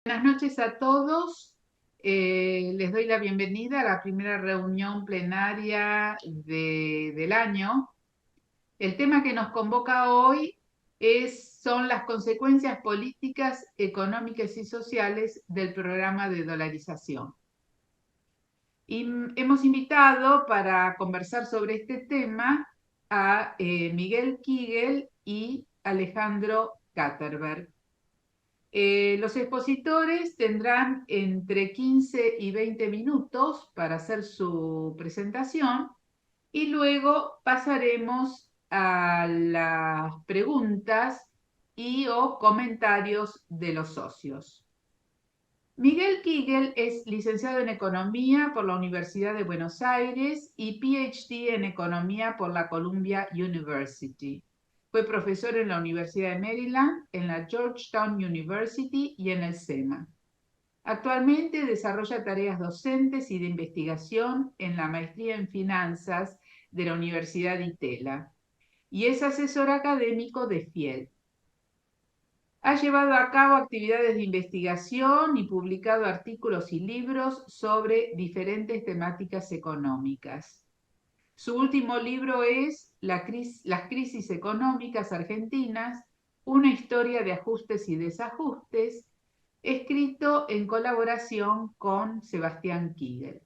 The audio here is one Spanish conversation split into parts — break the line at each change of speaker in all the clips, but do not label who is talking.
Buenas noches a todos. Les doy la bienvenida a la primera reunión plenaria del año. El tema que nos convoca hoy son las consecuencias políticas, económicas y sociales del programa de dolarización. Y hemos invitado para conversar sobre este tema a Miguel Kigel y Alejandro Katterberg. Los expositores tendrán entre 15 y 20 minutos para hacer su presentación y luego pasaremos a las preguntas y o comentarios de los socios. Miguel Kigel es licenciado en Economía por la Universidad de Buenos Aires y PhD en Economía por la Columbia University. Fue profesor en la Universidad de Maryland, en la Georgetown University y en el SEMA. Actualmente desarrolla tareas docentes y de investigación en la Maestría en Finanzas de la Universidad de Itela y es asesor académico de FIEL. Ha llevado a cabo actividades de investigación y publicado artículos y libros sobre diferentes temáticas económicas. Su último libro es Las crisis económicas argentinas, una historia de ajustes y desajustes, escrito en colaboración con Sebastián Kigel.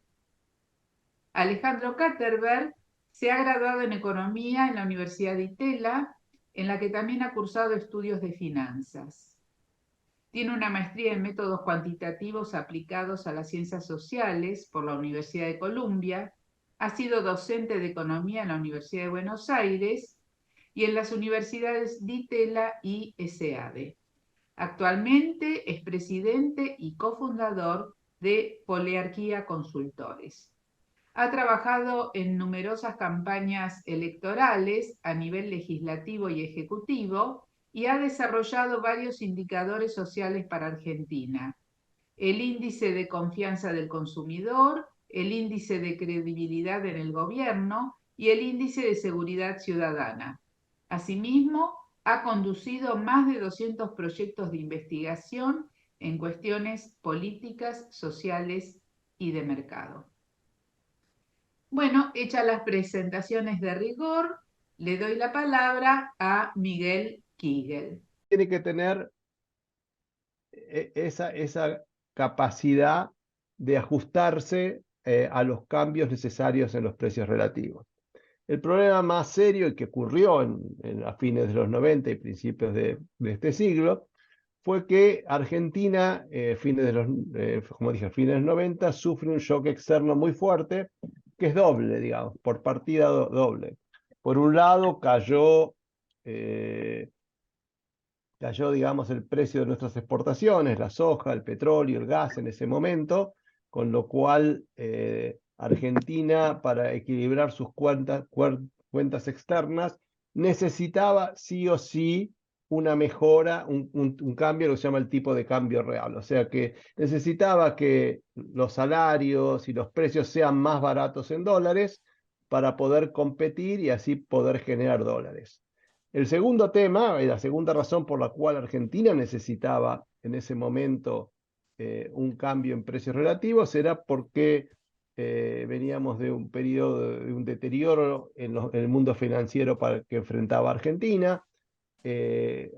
Alejandro Katterberg se ha graduado en Economía en la Universidad de Itela, en la que también ha cursado estudios de finanzas. Tiene una maestría en métodos cuantitativos aplicados a las ciencias sociales por la Universidad de Columbia. Ha sido docente de economía en la Universidad de Buenos Aires y en las universidades de Itela y ESEADE. Actualmente es presidente y cofundador de Poliarquía Consultores. Ha trabajado en numerosas campañas electorales a nivel legislativo y ejecutivo y ha desarrollado varios indicadores sociales para Argentina. El índice de confianza del consumidor, el índice de credibilidad en el gobierno y el índice de seguridad ciudadana. Asimismo, ha conducido más de 200 proyectos de investigación en cuestiones políticas, sociales y de mercado. Bueno, hechas las presentaciones de rigor, le doy la palabra a Miguel Kigel.
Tiene que tener esa capacidad de ajustarse a los cambios necesarios en los precios relativos. El problema más serio que ocurrió a fines de los 90 y principios de este siglo fue que Argentina, como dije, a fines de los 90, sufre un shock externo muy fuerte, que es doble, digamos, por partida doble. Por un lado, cayó, digamos, el precio de nuestras exportaciones, la soja, el petróleo, el gas en ese momento, con lo cual Argentina, para equilibrar sus cuentas externas, necesitaba sí o sí una mejora, un cambio, lo que se llama el tipo de cambio real. O sea que necesitaba que los salarios y los precios sean más baratos en dólares para poder competir y así poder generar dólares. El segundo tema, la segunda razón por la cual Argentina necesitaba en ese momento un cambio en precios relativos era porque veníamos de un periodo de un deterioro en el mundo financiero que enfrentaba Argentina.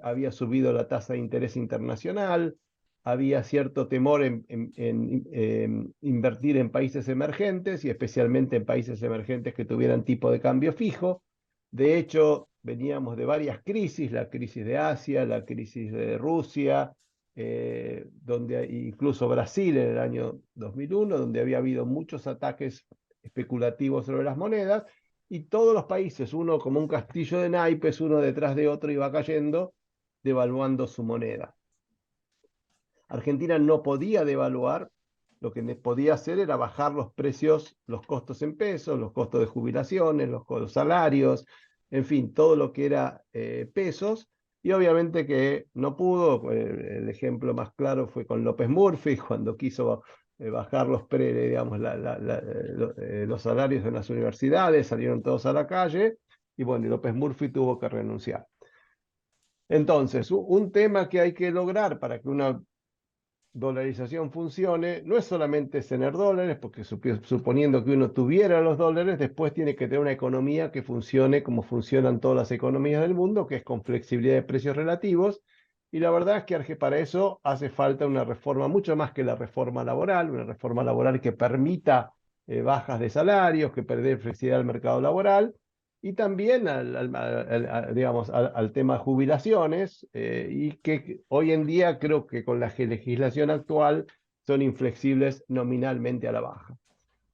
Había subido la tasa de interés internacional, había cierto temor en invertir en países emergentes y especialmente en países emergentes que tuvieran tipo de cambio fijo. De hecho, veníamos de varias crisis, la crisis de Asia, la crisis de Rusia, donde incluso Brasil en el año 2001, donde había habido muchos ataques especulativos sobre las monedas, y todos los países, uno como un castillo de naipes, uno detrás de otro, iba cayendo, devaluando su moneda. Argentina no podía devaluar, lo que podía hacer era bajar los precios, los costos en pesos, los costos de jubilaciones, los salarios, en fin, todo lo que era pesos, y obviamente que no pudo. El ejemplo más claro fue con López Murphy, cuando quiso bajar digamos, los salarios en las universidades, salieron todos a la calle, y bueno, López Murphy tuvo que renunciar. Entonces, un tema que hay que lograr para que una dolarización funcione, no es solamente tener dólares, porque suponiendo que uno tuviera los dólares, después tiene que tener una economía que funcione como funcionan todas las economías del mundo, que es con flexibilidad de precios relativos. Y la verdad es que para eso hace falta una reforma, mucho más que la reforma laboral, una reforma laboral que permita bajas de salarios, que perder flexibilidad del mercado laboral, y también digamos, al tema jubilaciones, y que hoy en día creo que con la legislación actual son inflexibles nominalmente a la baja.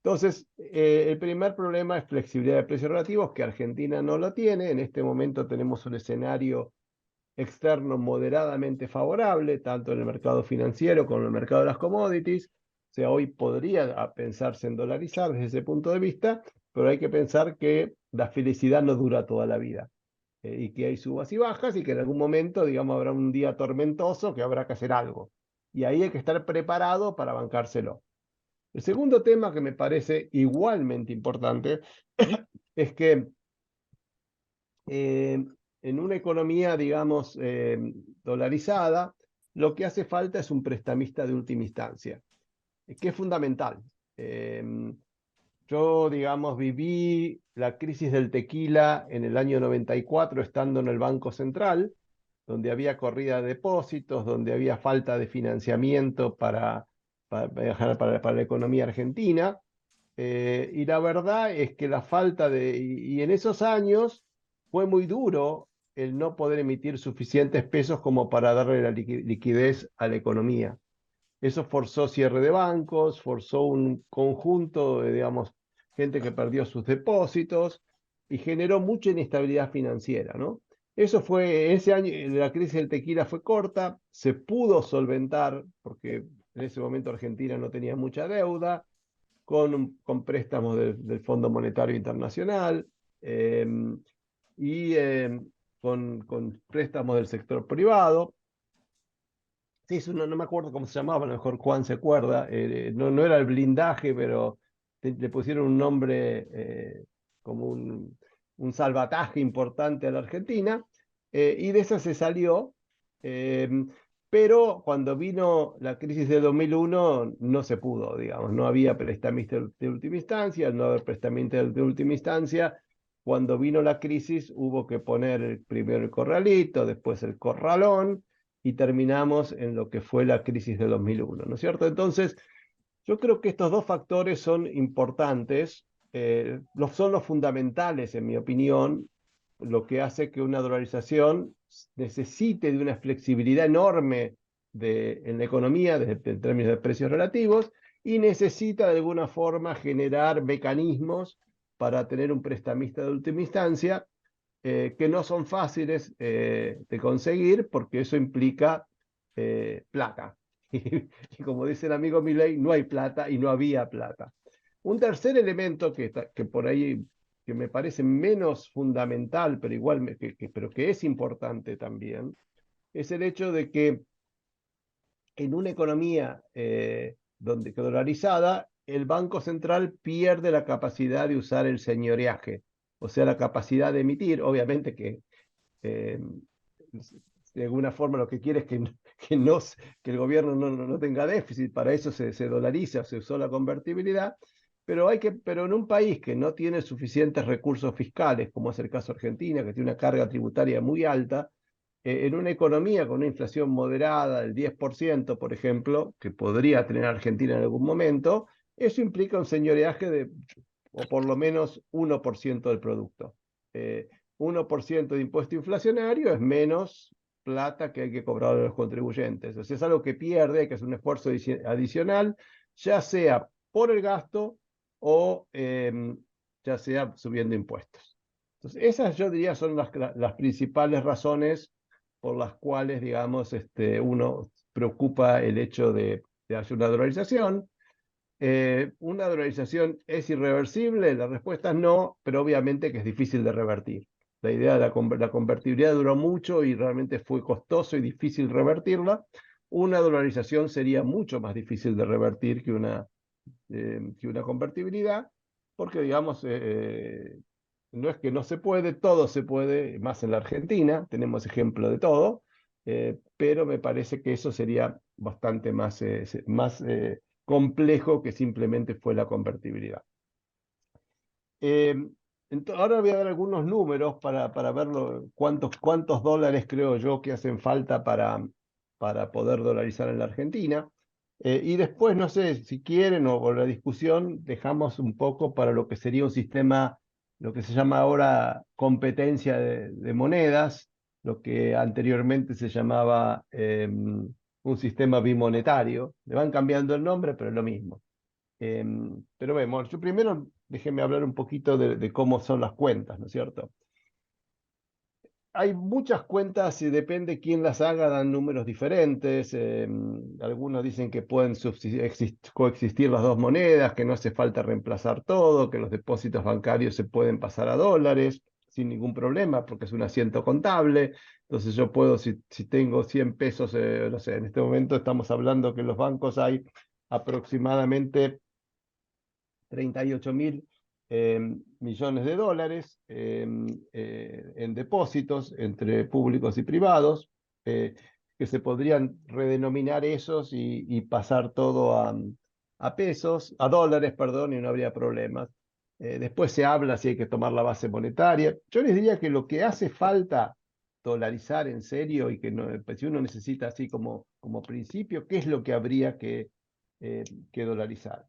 Entonces, el primer problema es flexibilidad de precios relativos, que Argentina no lo tiene. En este momento tenemos un escenario externo moderadamente favorable, tanto en el mercado financiero como en el mercado de las commodities. O sea, hoy podría pensarse en dolarizar desde ese punto de vista, pero hay que pensar que la felicidad no dura toda la vida, y que hay subas y bajas y que en algún momento, digamos, habrá un día tormentoso que habrá que hacer algo. Y ahí hay que estar preparado para bancárselo. El segundo tema que me parece igualmente importante es que eh, en una economía, digamos, dolarizada, lo que hace falta es un prestamista de última instancia, que es fundamental. Eh, yo, digamos, viví la crisis del tequila en el año 94 estando en el Banco Central, donde había corrida de depósitos, donde había falta de financiamiento para la economía argentina. Y la verdad es que la falta y en esos años fue muy duro el no poder emitir suficientes pesos como para darle la liquidez a la economía. Eso forzó cierre de bancos, forzó un conjunto de, digamos, gente que perdió sus depósitos y generó mucha inestabilidad financiera, ¿no? Eso fue, ese año, la crisis del tequila fue corta, se pudo solventar, porque en ese momento Argentina no tenía mucha deuda, con préstamos del Fondo Monetario Internacional, eh, y con préstamos del sector privado. Sí, no me acuerdo cómo se llamaba, a lo mejor Juan se acuerda. No era el blindaje, pero le pusieron un nombre, como un salvataje importante a la Argentina, y de esa se salió. eh, pero cuando vino la crisis de 2001 no se pudo, digamos, no había prestamista de última instancia. Al no haber prestamista de última instancia, cuando vino la crisis hubo que poner primero el corralito, después el corralón, y terminamos en lo que fue la crisis de 2001, ¿no es cierto? Entonces, yo creo que estos dos factores son importantes, son los fundamentales, en mi opinión, lo que hace que una dolarización necesite de una flexibilidad enorme en la economía, desde en términos de precios relativos, y necesita de alguna forma generar mecanismos para tener un prestamista de última instancia, que no son fáciles de conseguir, porque eso implica plata. Y como dice el amigo Milei, no hay plata y no había plata. Un tercer elemento que por ahí que me parece menos fundamental, pero igual pero que es importante también, es el hecho de que en una economía dolarizada, el Banco Central pierde la capacidad de usar el señoreaje, o sea, la capacidad de emitir. Obviamente que eh, de alguna forma lo que quiere es que, no, que el gobierno no tenga déficit, para eso se dolariza, se usó la convertibilidad, pero en un país que no tiene suficientes recursos fiscales, como es el caso de Argentina, que tiene una carga tributaria muy alta, en una economía con una inflación moderada del 10%, por ejemplo, que podría tener Argentina en algún momento, eso implica un señoreaje o por lo menos 1% del producto. 1% de impuesto inflacionario es menos plata que hay que cobrar a los contribuyentes. O sea, es algo que pierde, hay que hacer un esfuerzo adicional, ya sea por el gasto o ya sea subiendo impuestos. Entonces, esas yo diría son las principales razones por las cuales, digamos, uno preocupa el hecho de hacer una dolarización. ¿Una dolarización es irreversible? La respuesta es no, pero obviamente que es difícil de revertir. La idea de la convertibilidad duró mucho y realmente fue costoso y difícil revertirla. Una dolarización sería mucho más difícil de revertir que una convertibilidad, porque digamos, no es que no se puede, todo se puede, más en la Argentina, tenemos ejemplo de todo, pero me parece que eso sería bastante más complejo que simplemente fue la convertibilidad. Eh, Ahora voy a dar algunos números para ver cuántos dólares creo yo que hacen falta para poder dolarizar en la Argentina. Y después, no sé, si quieren o la discusión, dejamos un poco para lo que sería un sistema, lo que se llama ahora competencia de monedas, lo que anteriormente se llamaba un sistema bimonetario. Le van cambiando el nombre, pero es lo mismo. Pero vemos, yo primero déjenme hablar un poquito de cómo son las cuentas, ¿no es cierto? Hay muchas cuentas y depende quién las haga, dan números diferentes. Algunos dicen que pueden coexistir las dos monedas, que no hace falta reemplazar todo, que los depósitos bancarios se pueden pasar a dólares sin ningún problema porque es un asiento contable. Entonces yo puedo, si tengo 100 pesos, no sé, en este momento estamos hablando que en los bancos hay aproximadamente 38.000 millones de dólares en depósitos entre públicos y privados, eh, que se podrían redenominar esos y pasar todo a pesos, a dólares, perdón, y no habría problemas. Después se habla si hay que tomar la base monetaria. Yo les diría que lo que hace falta dolarizar en serio y que no, pues, si uno necesita así como principio, ¿qué es lo que habría que dolarizar?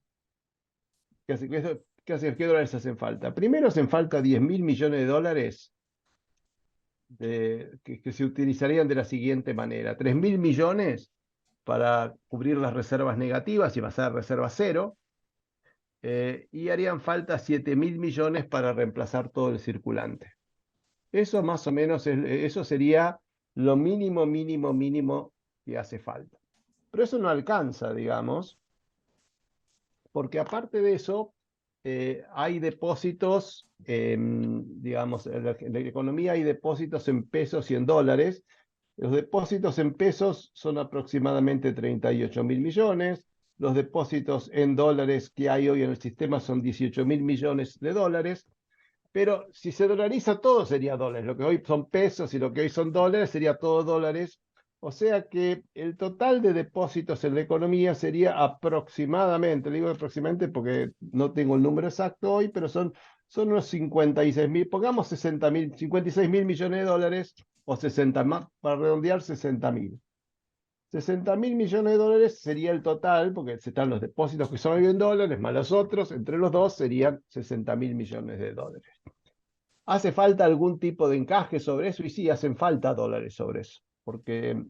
¿Qué dólares hacen falta? Primero hacen falta 10.000 millones de dólares que se utilizarían de la siguiente manera. 3.000 millones para cubrir las reservas negativas y pasar a reserva cero. Y harían falta 7.000 millones para reemplazar todo el circulante. Eso más o menos, eso sería lo mínimo, mínimo, mínimo que hace falta. Pero eso no alcanza, digamos, porque aparte de eso, hay depósitos, digamos, en la economía hay depósitos en pesos y en dólares. Los depósitos en pesos son aproximadamente 38.000 millones. Los depósitos en dólares que hay hoy en el sistema son 18.000 millones de dólares. Pero si se dolariza todo sería dólares. Lo que hoy son pesos y lo que hoy son dólares sería todo dólares. O sea que el total de depósitos en la economía sería aproximadamente, le digo aproximadamente porque no tengo el número exacto hoy, pero son unos 56.000, pongamos 60.000, 56.000 millones de dólares o 60 más, para redondear 60.000. 60.000 millones de dólares sería el total, porque están los depósitos que son hoy en dólares, más los otros, entre los dos serían 60.000 millones de dólares. ¿Hace falta algún tipo de encaje sobre eso? Y sí, hacen falta dólares sobre eso, porque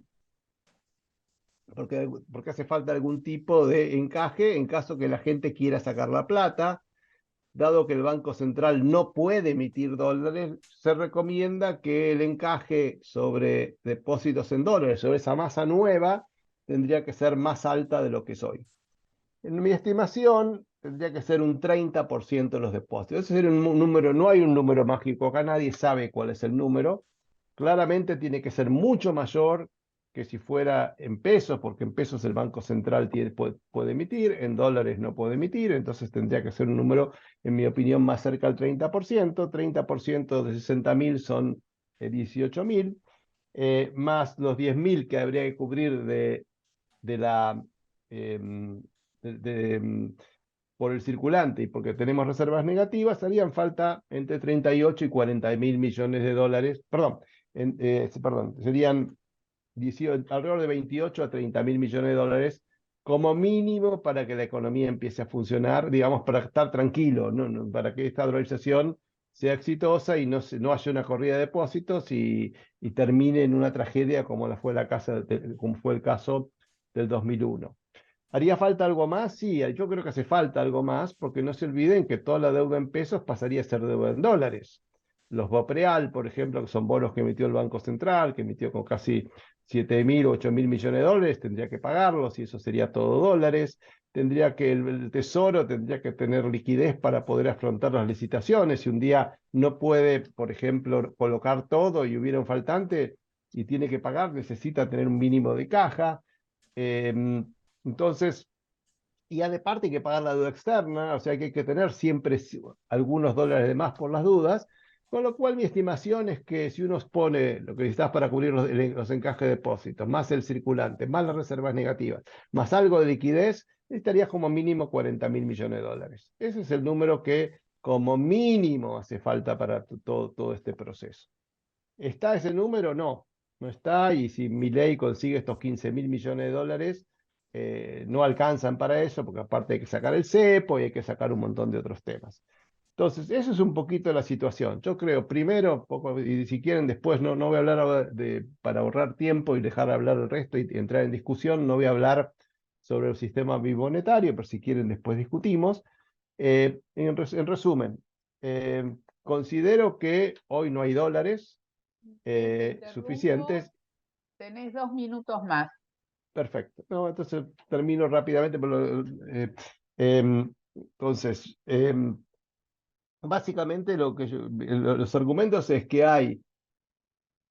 hace falta algún tipo de encaje en caso que la gente quiera sacar la plata. Dado que el Banco Central no puede emitir dólares, se recomienda que el encaje sobre depósitos en dólares, sobre esa masa nueva, tendría que ser más alta de lo que es hoy. En mi estimación, tendría que ser un 30% de los depósitos. Ese sería un número, no hay un número mágico acá, nadie sabe cuál es el número. Claramente tiene que ser mucho mayor que si fuera en pesos, porque en pesos el Banco Central puede emitir, en dólares no puede emitir, entonces tendría que ser un número, en mi opinión, más cerca del 30%. 30% de 60.000 son 18.000, más los 10.000 que habría que cubrir de la em, por el circulante y porque tenemos reservas negativas, harían falta entre 38 y 40.000 millones de dólares, perdón, serían 18, alrededor de 28 a 30.000 millones de dólares como mínimo para que la economía empiece a funcionar, digamos, para estar tranquilo, para que esta dolarización sea exitosa y no haya una corrida de depósitos y termine en una tragedia como como fue el caso del 2001. ¿Haría falta algo más? Sí, yo creo que hace falta algo más, porque no se olviden que toda la deuda en pesos pasaría a ser deuda en dólares. Los BOPREAL, por ejemplo, que son bonos que emitió el Banco Central, que emitió con casi 7.000 o 8.000 millones de dólares, tendría que pagarlos y eso sería todo dólares. El Tesoro tendría que tener liquidez para poder afrontar las licitaciones. Si un día no puede, por ejemplo, colocar todo y hubiera un faltante y tiene que pagar, necesita tener un mínimo de caja. Entonces, y aparte hay que pagar la deuda externa, o sea que hay que tener siempre algunos dólares de más por las dudas, Con lo cual mi estimación es que si uno pone lo que necesitas para cubrir los encajes de depósitos, más el circulante, más las reservas negativas, más algo de liquidez, necesitarías como mínimo 40.000 millones de dólares. Ese es el número que como mínimo hace falta para todo este proceso. ¿Está ese número? No, no está. Y si Milei consigue estos 15.000 millones de dólares, no alcanzan para eso, porque aparte hay que sacar el cepo y hay que sacar un montón de otros temas. Entonces, eso es un poquito la situación. Yo creo, primero, poco, y si quieren después, no voy a hablar ahora para ahorrar tiempo y dejar hablar el resto y entrar en discusión, no voy a hablar sobre el sistema bimonetario, pero si quieren después discutimos. En resumen, considero que hoy no hay dólares
Miguel, te interrumpo.
suficientes.
Tenés 2 minutos más.
Perfecto. No, entonces termino rápidamente. Entonces, básicamente los argumentos es que hay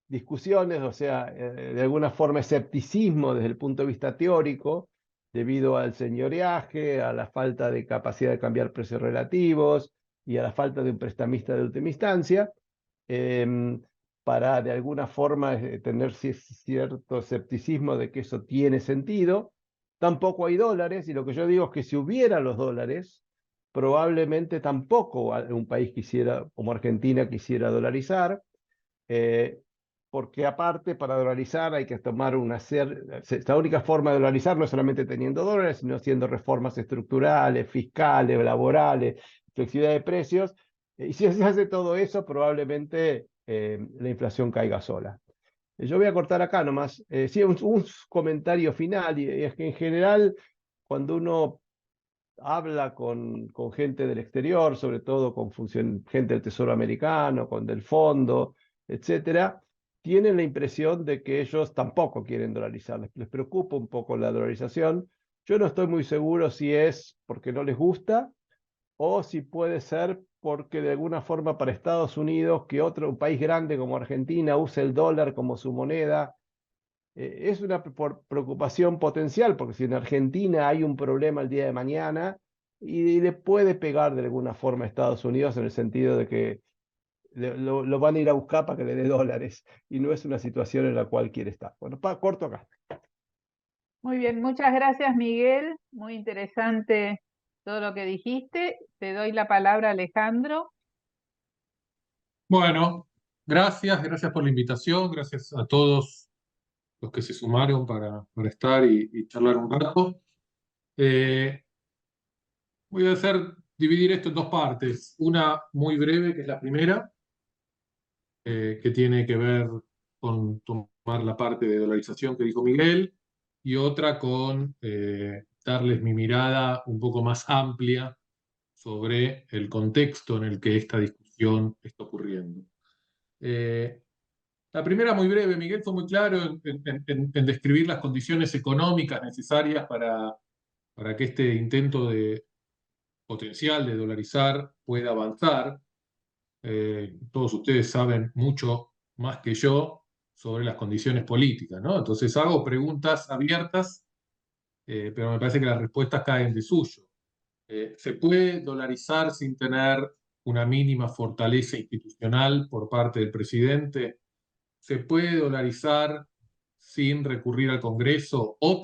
discusiones, o sea, de alguna forma escepticismo desde el punto de vista teórico, debido al señoreaje, a la falta de capacidad de cambiar precios relativos y a la falta de un prestamista de última instancia, em, para de alguna forma tener cierto escepticismo de que eso tiene sentido. Tampoco hay dólares, y lo que yo digo es que si hubiera los dólares, probablemente tampoco un país quisiera, como Argentina, quisiera dolarizar. eh, Porque aparte para dolarizar hay que tomar la única forma de dolarizar no es solamente teniendo dólares, sino haciendo reformas estructurales, fiscales, laborales, flexibilidad de precios, y si se hace todo eso, probablemente la inflación caiga sola. Yo voy a cortar acá nomás. Sí, un comentario final, y es que en general, cuando uno habla con gente del exterior, sobre todo con gente del Tesoro Americano, con del Fondo, etcétera, tienen la impresión de que ellos tampoco quieren dolarizar. Les preocupa un poco la dolarización. Yo no estoy muy seguro si es porque no les gusta o si puede ser porque de alguna forma para Estados Unidos, que un país grande como Argentina use el dólar como su moneda, es una preocupación potencial, porque si en Argentina hay un problema el día de mañana y le puede pegar de alguna forma a Estados Unidos en el sentido de que lo van a ir a buscar para que le dé dólares y no es una situación en la cual quiere estar. Bueno, corto acá.
Muy bien, muchas gracias, Miguel. Muy interesante todo lo que dijiste. Te doy la palabra, Alejandro.
Bueno, gracias por la invitación, gracias a todos los que se sumaron para estar y charlar un rato. Eh, Voy a dividir esto en dos partes, una muy breve, que es la primera, que tiene que ver con tomar la parte de dolarización que dijo Miguel, y otra con darles mi mirada un poco más amplia sobre el contexto en el que esta discusión está ocurriendo. La primera, muy breve, Miguel fue muy claro en describir las condiciones económicas necesarias para que este intento potencial de dolarizar pueda avanzar. Todos ustedes saben mucho más que yo sobre las condiciones políticas, ¿no? Entonces hago preguntas abiertas, pero me parece que las respuestas caen de suyo. ¿Se puede dolarizar sin tener una mínima fortaleza institucional por parte del presidente? ¿Se puede dolarizar sin recurrir al Congreso o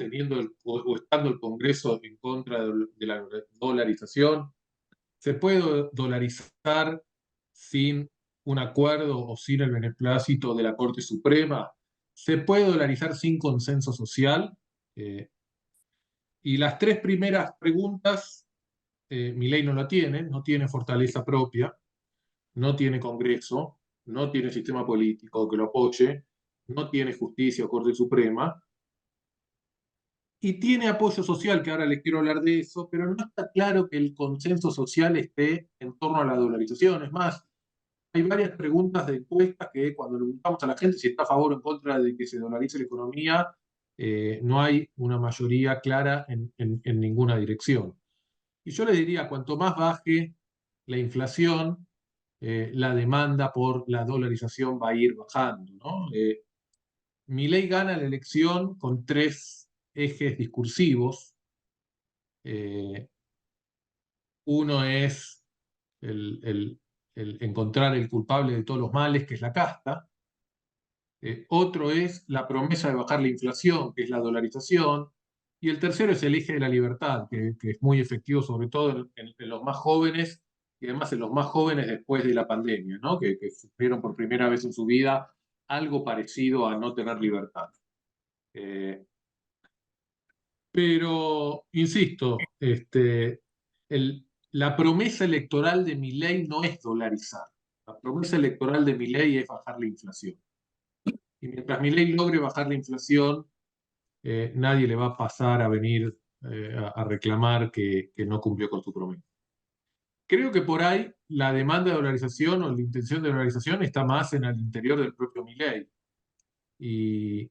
estando el Congreso en contra de la dolarización? ¿Se puede dolarizar sin un acuerdo o sin el beneplácito de la Corte Suprema? ¿Se puede dolarizar sin consenso social? Eh, y las tres primeras preguntas, Milei no la tiene, no tiene fortaleza propia, no tiene Congreso, no tiene sistema político que lo apoye, no tiene justicia o Corte Suprema, y tiene apoyo social, que ahora les quiero hablar de eso, pero no está claro que el consenso social esté en torno a la dolarización. Es más, hay varias preguntas de encuestas que cuando le preguntamos a la gente si está a favor o en contra de que se dolarice la economía, no hay una mayoría clara en ninguna dirección. Y yo les diría, cuanto más baje la inflación, la demanda por la dolarización va a ir bajando, ¿no? Milei gana la elección con tres ejes discursivos. Uno es el encontrar el culpable de todos los males, que es la casta. Otro es la promesa de bajar la inflación, que es la dolarización. Y el tercero es el eje de la libertad, que es muy efectivo, sobre todo en los más jóvenes, y además en los más jóvenes después de la pandemia, ¿no? Que sufrieron por primera vez en su vida algo parecido a no tener libertad. Pero, insisto, la promesa electoral de Milei no es dolarizar. La promesa electoral de Milei es bajar la inflación. Y mientras Milei logre bajar la inflación, nadie le va a pasar a venir a reclamar que no cumplió con su promesa. Creo que por ahí la demanda de dolarización o la intención de dolarización está más en el interior del propio Milei. Y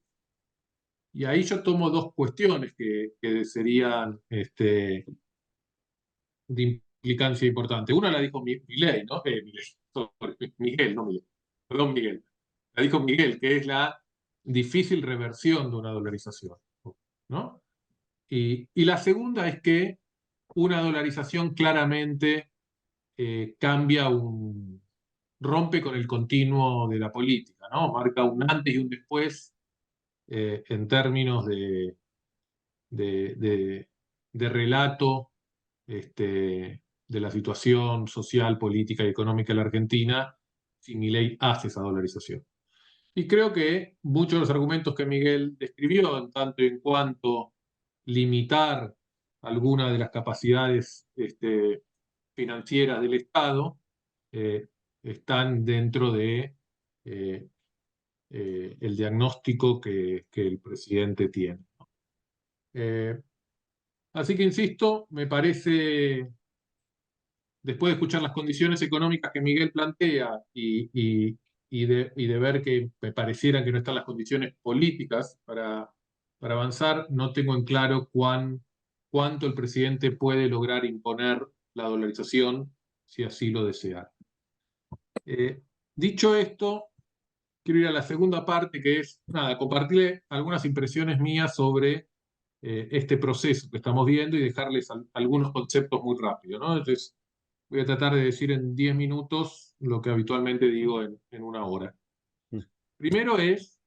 ahí yo tomo dos cuestiones que serían de implicancia importante. Una la dijo Milei, ¿no? Miguel, no Miguel. Perdón, Miguel. La dijo Miguel, que es la difícil reversión de una dolarización, ¿no? Y la segunda es que una dolarización claramente rompe con el continuo de la política, ¿no? Marca un antes y un después en términos de relato de la situación social, política y económica de la Argentina, si Milei hace esa dolarización. Y creo que muchos de los argumentos que Miguel describió, en tanto y en cuanto limitar algunas de las capacidades financieras del Estado, están dentro de el diagnóstico que el presidente tiene. Así que, insisto, me parece, después de escuchar las condiciones económicas que Miguel plantea y de ver que me parecieran que no están las condiciones políticas para avanzar, no tengo en claro cuánto el presidente puede lograr imponer la dolarización si así lo desea. Dicho esto, quiero ir a la segunda parte, que es, compartirle algunas impresiones mías sobre este proceso que estamos viendo y dejarles algunos conceptos muy rápido, ¿no? Entonces, voy a tratar de decir en 10 minutos lo que habitualmente digo en una hora. Primero es,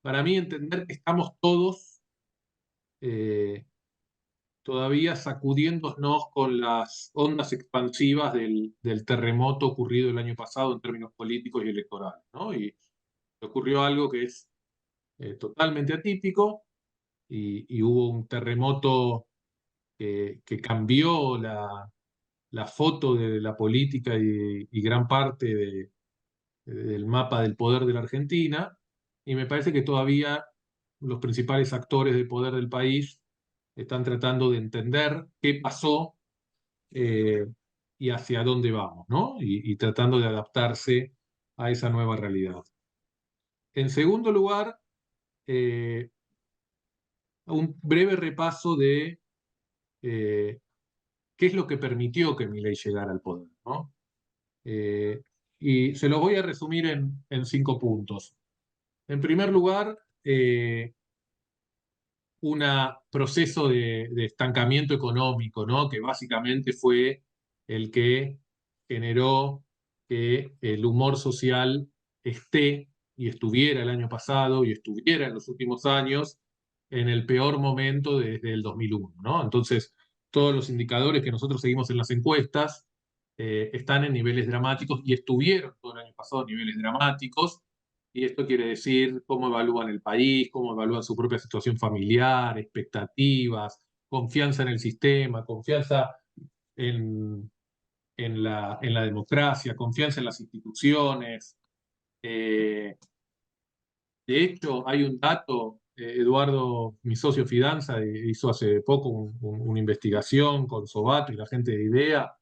para mí, entender que estamos todos todavía sacudiéndonos con las ondas expansivas del terremoto ocurrido el año pasado en términos políticos y electorales, ¿no? Y ocurrió algo que es totalmente atípico y hubo un terremoto que cambió la foto de la política y gran parte del mapa del poder de la Argentina, y me parece que todavía los principales actores de poder del país están tratando de entender qué pasó y hacia dónde vamos, ¿no? Y tratando de adaptarse a esa nueva realidad. En segundo lugar, un breve repaso de qué es lo que permitió que Milei llegara al poder, ¿no? Y se los voy a resumir en 5 puntos. En primer lugar, un proceso de estancamiento económico, ¿no? Que básicamente fue el que generó que el humor social esté y estuviera el año pasado y estuviera en los últimos años en el peor momento desde el 2001, ¿no? Entonces, todos los indicadores que nosotros seguimos en las encuestas están en niveles dramáticos y estuvieron todo el año pasado en niveles dramáticos. Y esto quiere decir cómo evalúan el país, cómo evalúan su propia situación familiar, expectativas, confianza en el sistema, confianza en la democracia, confianza en las instituciones. De hecho, hay un dato, Eduardo, mi socio Fidanza, hizo hace poco una investigación con Sobato y la gente de IDEA,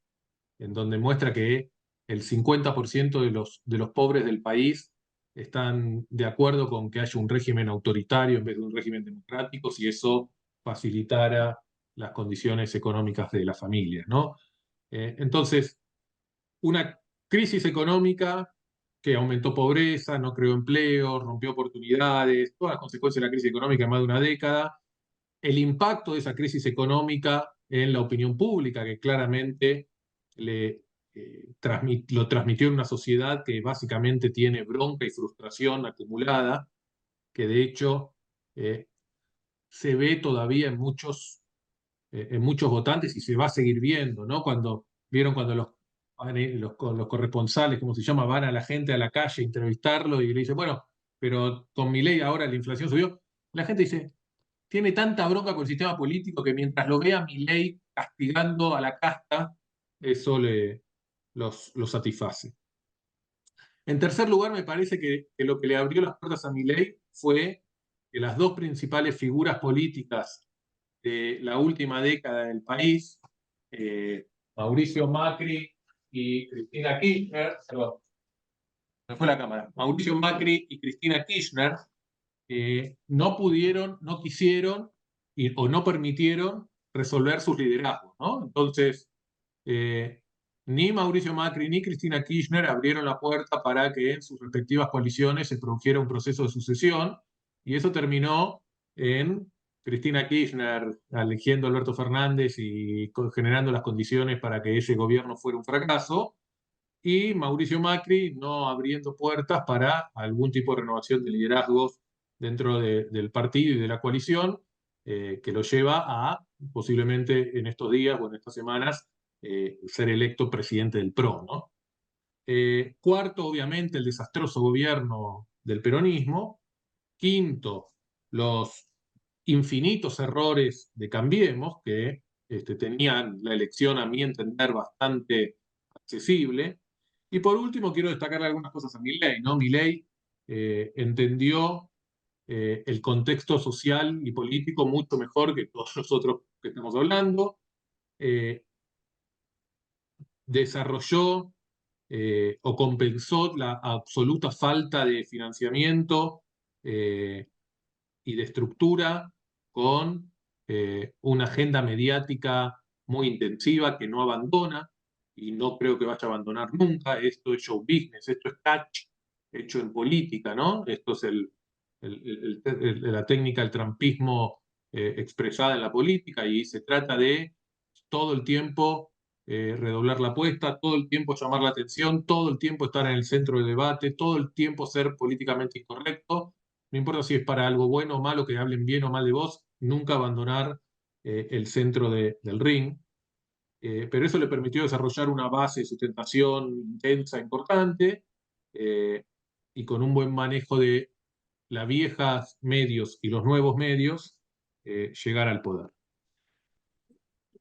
en donde muestra que el 50% de los pobres del país están de acuerdo con que haya un régimen autoritario en vez de un régimen democrático, si eso facilitara las condiciones económicas de las familias, ¿no? Entonces, una crisis económica que aumentó pobreza, no creó empleo, rompió oportunidades, todas las consecuencias de la crisis económica en más de una década, el impacto de esa crisis económica en la opinión pública, que claramente le lo transmitió en una sociedad que básicamente tiene bronca y frustración acumulada, que de hecho se ve todavía en muchos votantes y se va a seguir viendo, ¿no? Cuando los corresponsales, ¿cómo se llama? Van a la gente a la calle a entrevistarlo y le dicen, bueno, pero con Milei ahora la inflación subió. La gente dice, tiene tanta bronca con el sistema político que mientras lo vea Milei castigando a la casta, eso los satisface. En tercer lugar, me parece que lo que le abrió las puertas a Milei fue que las dos principales figuras políticas de la última década del país, Mauricio Macri y Cristina Kirchner, perdón, me fue la cámara, Mauricio Macri y Cristina Kirchner, no pudieron, no quisieron o no permitieron resolver sus liderazgos, ¿no? Entonces, ni Mauricio Macri ni Cristina Kirchner abrieron la puerta para que en sus respectivas coaliciones se produjera un proceso de sucesión, y eso terminó en Cristina Kirchner eligiendo a Alberto Fernández y generando las condiciones para que ese gobierno fuera un fracaso, y Mauricio Macri no abriendo puertas para algún tipo de renovación de liderazgos dentro del partido y de la coalición, que lo lleva a posiblemente en estos días o en estas semanas ser electo presidente del PRO, ¿no? Cuarto, obviamente, el desastroso gobierno del peronismo. Quinto, los infinitos errores de Cambiemos, que tenían la elección, a mi entender, bastante accesible. Y por último, quiero destacar algunas cosas a Milei, ¿no? Milei entendió el contexto social y político mucho mejor que todos nosotros que estamos hablando. Desarrolló o compensó la absoluta falta de financiamiento y de estructura con una agenda mediática muy intensiva que no abandona, y no creo que vaya a abandonar nunca. Esto es show business, esto es catch hecho en política, ¿no? Esto es la técnica del trampismo expresada en la política, y se trata de todo el tiempo redoblar la apuesta, todo el tiempo llamar la atención, todo el tiempo estar en el centro del debate, todo el tiempo ser políticamente incorrecto. No importa si es para algo bueno o malo, que hablen bien o mal de vos, nunca abandonar el centro del ring. Pero eso le permitió desarrollar una base de sustentación intensa, importante, y con un buen manejo de las viejas medios y los nuevos medios, llegar al poder.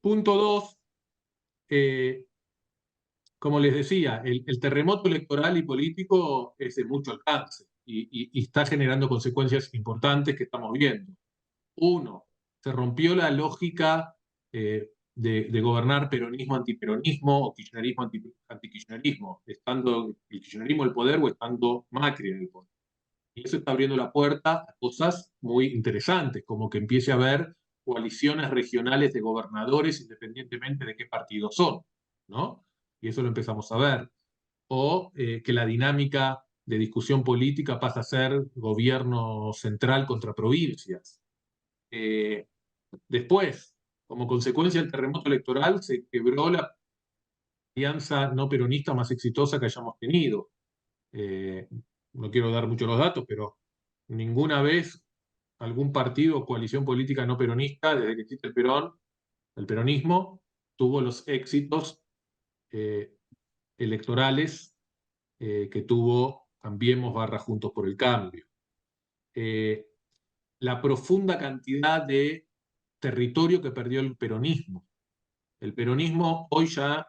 Punto 2. Como les decía, el terremoto electoral y político es de mucho alcance y está generando consecuencias importantes que estamos viendo. Uno, se rompió la lógica de gobernar peronismo-antiperonismo o kirchnerismo-antikirchnerismo, estando el kirchnerismo en el poder o estando Macri en el poder. Y eso está abriendo la puerta a cosas muy interesantes, como que empiece a haber coaliciones regionales de gobernadores independientemente de qué partido son, ¿no? Y eso lo empezamos a ver. O que la dinámica de discusión política pasa a ser gobierno central contra provincias. Después, como consecuencia del terremoto electoral, se quebró la alianza no peronista más exitosa que hayamos tenido. No quiero dar muchos los datos, pero ninguna vez algún partido o coalición política no peronista, desde que existe el peronismo, tuvo los éxitos electorales que tuvo Cambiemos / Juntos por el Cambio. La profunda cantidad de territorio que perdió el peronismo. El peronismo hoy ya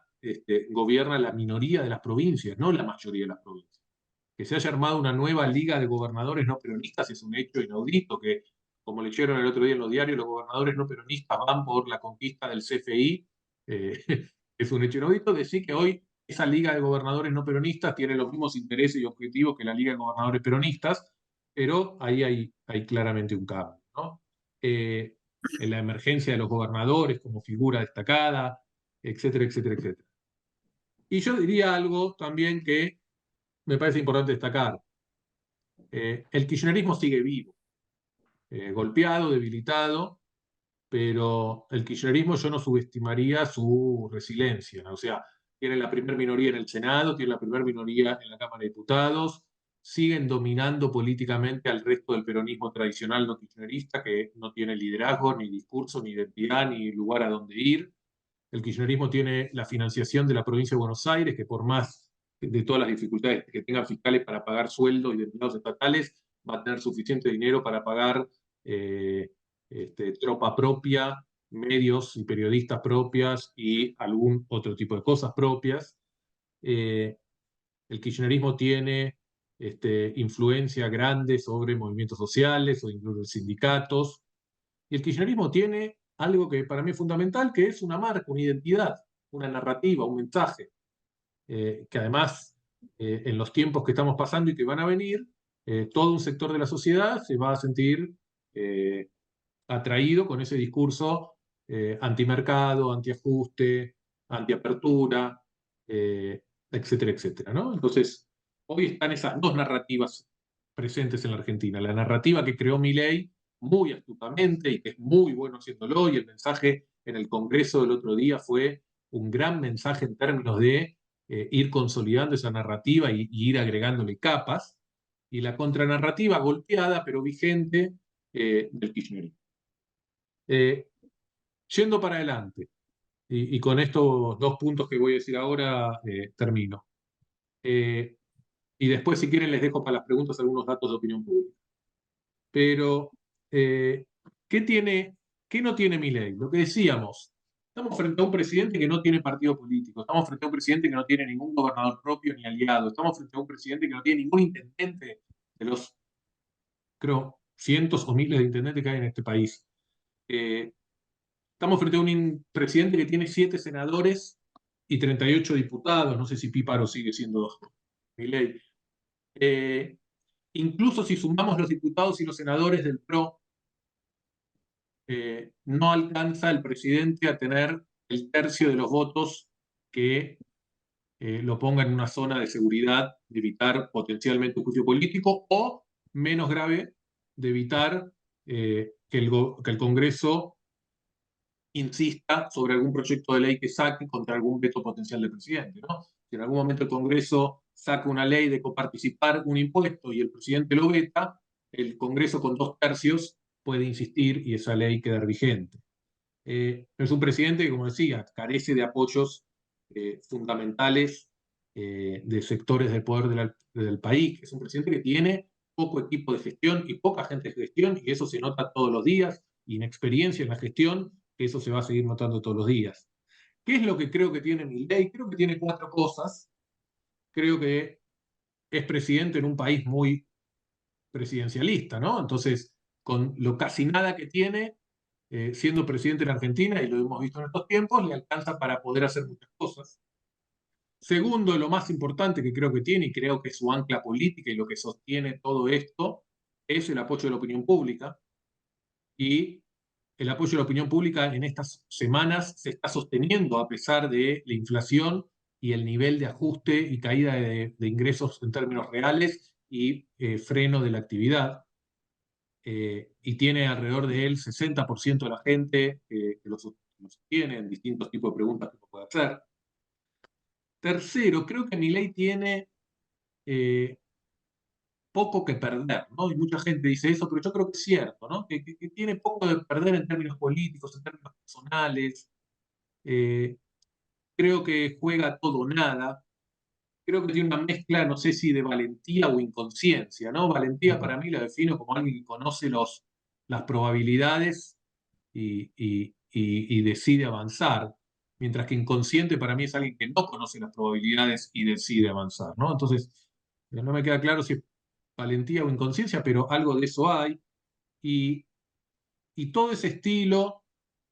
gobierna la minoría de las provincias, no la mayoría de las provincias. Que se haya armado una nueva liga de gobernadores no peronistas es un hecho inaudito, que, como leyeron el otro día en los diarios, los gobernadores no peronistas van por la conquista del CFI, es un hecho inaudito. Decir que hoy esa liga de gobernadores no peronistas tiene los mismos intereses y objetivos que la liga de gobernadores peronistas, pero ahí hay claramente un cambio, ¿no? En la emergencia de los gobernadores como figura destacada, etcétera, etcétera, etcétera. Y yo diría algo también que me parece importante destacar. El kirchnerismo sigue vivo, golpeado, debilitado, pero el kirchnerismo yo no subestimaría su resiliencia, ¿no? O sea, tienen la primera minoría en el Senado, tienen la primera minoría en la Cámara de Diputados, siguen dominando políticamente al resto del peronismo tradicional no kirchnerista, que no tiene liderazgo, ni discurso, ni identidad, ni lugar a donde ir. El kirchnerismo tiene la financiación de la provincia de Buenos Aires, que por más de todas las dificultades que tengan fiscales para pagar sueldos y de empleados estatales, va a tener suficiente dinero para pagar tropa propia, medios y periodistas propias y algún otro tipo de cosas propias. El kirchnerismo tiene influencia grande sobre movimientos sociales o incluso sindicatos. Y el kirchnerismo tiene algo que para mí es fundamental, que es una marca, una identidad, una narrativa, un mensaje, que además en los tiempos que estamos pasando y que van a venir, todo un sector de la sociedad se va a sentir atraído con ese discurso antimercado, antiajuste, antiapertura, etcétera, etcétera, ¿no? Entonces, hoy están esas dos narrativas presentes en la Argentina. La narrativa que creó Milei muy astutamente y que es muy bueno haciéndolo, y el mensaje en el Congreso del otro día fue un gran mensaje en términos de ir consolidando esa narrativa y ir agregándole capas, y la contranarrativa golpeada pero vigente del kirchnerismo. Yendo para adelante, y con estos dos puntos que voy a decir ahora termino. Y después, si quieren, les dejo para las preguntas algunos datos de opinión pública. Pero, ¿qué no tiene Milei? Lo que decíamos, estamos frente a un presidente que no tiene partido político, estamos frente a un presidente que no tiene ningún gobernador propio ni aliado, estamos frente a un presidente que no tiene ningún intendente de los, creo, cientos o miles de intendentes que hay en este país. Estamos frente a un presidente que tiene 7 senadores y 38 diputados. No sé si Píparo sigue siendo Milei. Incluso si sumamos los diputados y los senadores del PRO, no alcanza el presidente a tener el tercio de los votos que lo ponga en una zona de seguridad, de evitar potencialmente un juicio político, o, menos grave, de evitar que el Congreso insista sobre algún proyecto de ley que saque contra algún veto potencial del presidente, ¿no? Si en algún momento el Congreso saca una ley de coparticipar un impuesto y el presidente lo veta, el Congreso con 2/3 puede insistir y esa ley quedar vigente. Es un presidente que, como decía, carece de apoyos fundamentales de sectores del poder del país. Es un presidente que tiene poco equipo de gestión y poca gente de gestión, y eso se nota todos los días, inexperiencia en la gestión, que eso se va a seguir notando todos los días. ¿Qué es lo que creo que tiene Milei? Creo que tiene 4 cosas. Creo que es presidente en un país muy presidencialista, ¿no? Entonces, con lo casi nada que tiene, siendo presidente en Argentina, y lo hemos visto en estos tiempos, le alcanza para poder hacer muchas cosas. Segundo, lo más importante que creo que tiene, y creo que es su ancla política y lo que sostiene todo esto, es el apoyo de la opinión pública. Y el apoyo de la opinión pública en estas semanas se está sosteniendo a pesar de la inflación y el nivel de ajuste y caída de ingresos en términos reales y freno de la actividad. Y tiene alrededor de él 60% de la gente que lo sostiene en distintos tipos de preguntas que uno puede hacer. Tercero, creo que Milei tiene poco que perder, ¿no? Y mucha gente dice eso, pero yo creo que es cierto, ¿no? Que tiene poco de perder en términos políticos, en términos personales. Creo que juega todo o nada. Creo que tiene una mezcla, no sé si de valentía o inconsciencia, ¿no? Valentía para mí la defino como alguien que conoce las probabilidades y decide avanzar, mientras que inconsciente para mí es alguien que no conoce las probabilidades y decide avanzar, ¿no? Entonces, no me queda claro si es valentía o inconsciencia, pero algo de eso hay. Y, y todo ese estilo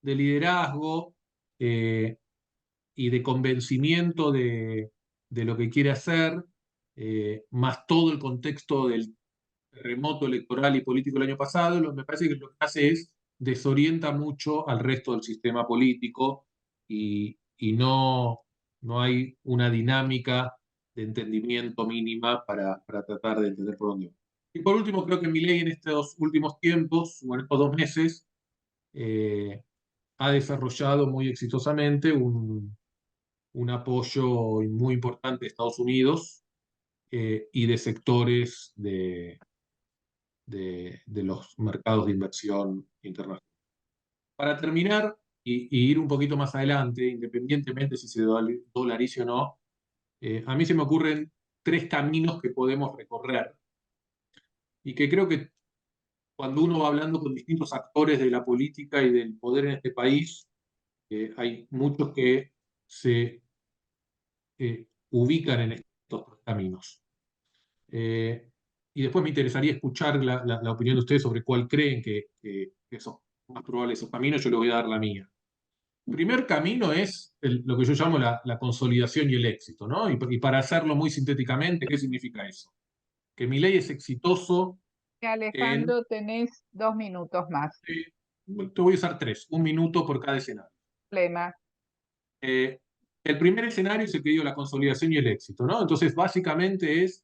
de liderazgo y de convencimiento de lo que quiere hacer, más todo el contexto del terremoto electoral y político del año pasado, me parece que lo que hace es desorienta mucho al resto del sistema político y no hay una dinámica de entendimiento mínima para tratar de entender por dónde va. Y por último, creo que Milei en estos últimos tiempos, o en estos 2 meses, ha desarrollado muy exitosamente un apoyo muy importante de Estados Unidos y de sectores de los mercados de inversión internacional. Para terminar y ir un poquito más adelante, independientemente si se dolarice o no, a mí se me ocurren 3 caminos que podemos recorrer y que creo que cuando uno va hablando con distintos actores de la política y del poder en este país, hay muchos que se ubican en estos 3 caminos. Y después me interesaría escuchar la opinión de ustedes sobre cuál creen que son más probables esos caminos. Yo les voy a dar la mía. El primer camino es lo que yo llamo la consolidación y el éxito, ¿no? Y para hacerlo muy sintéticamente, ¿qué significa eso? Que Milei es exitoso en...
Alejandro, tenés 2 minutos más.
te voy a usar 3, 1 minuto por cada escenario.
Problema.
Eh, el primer escenario es el que dio la consolidación y el éxito, ¿no? Entonces, básicamente es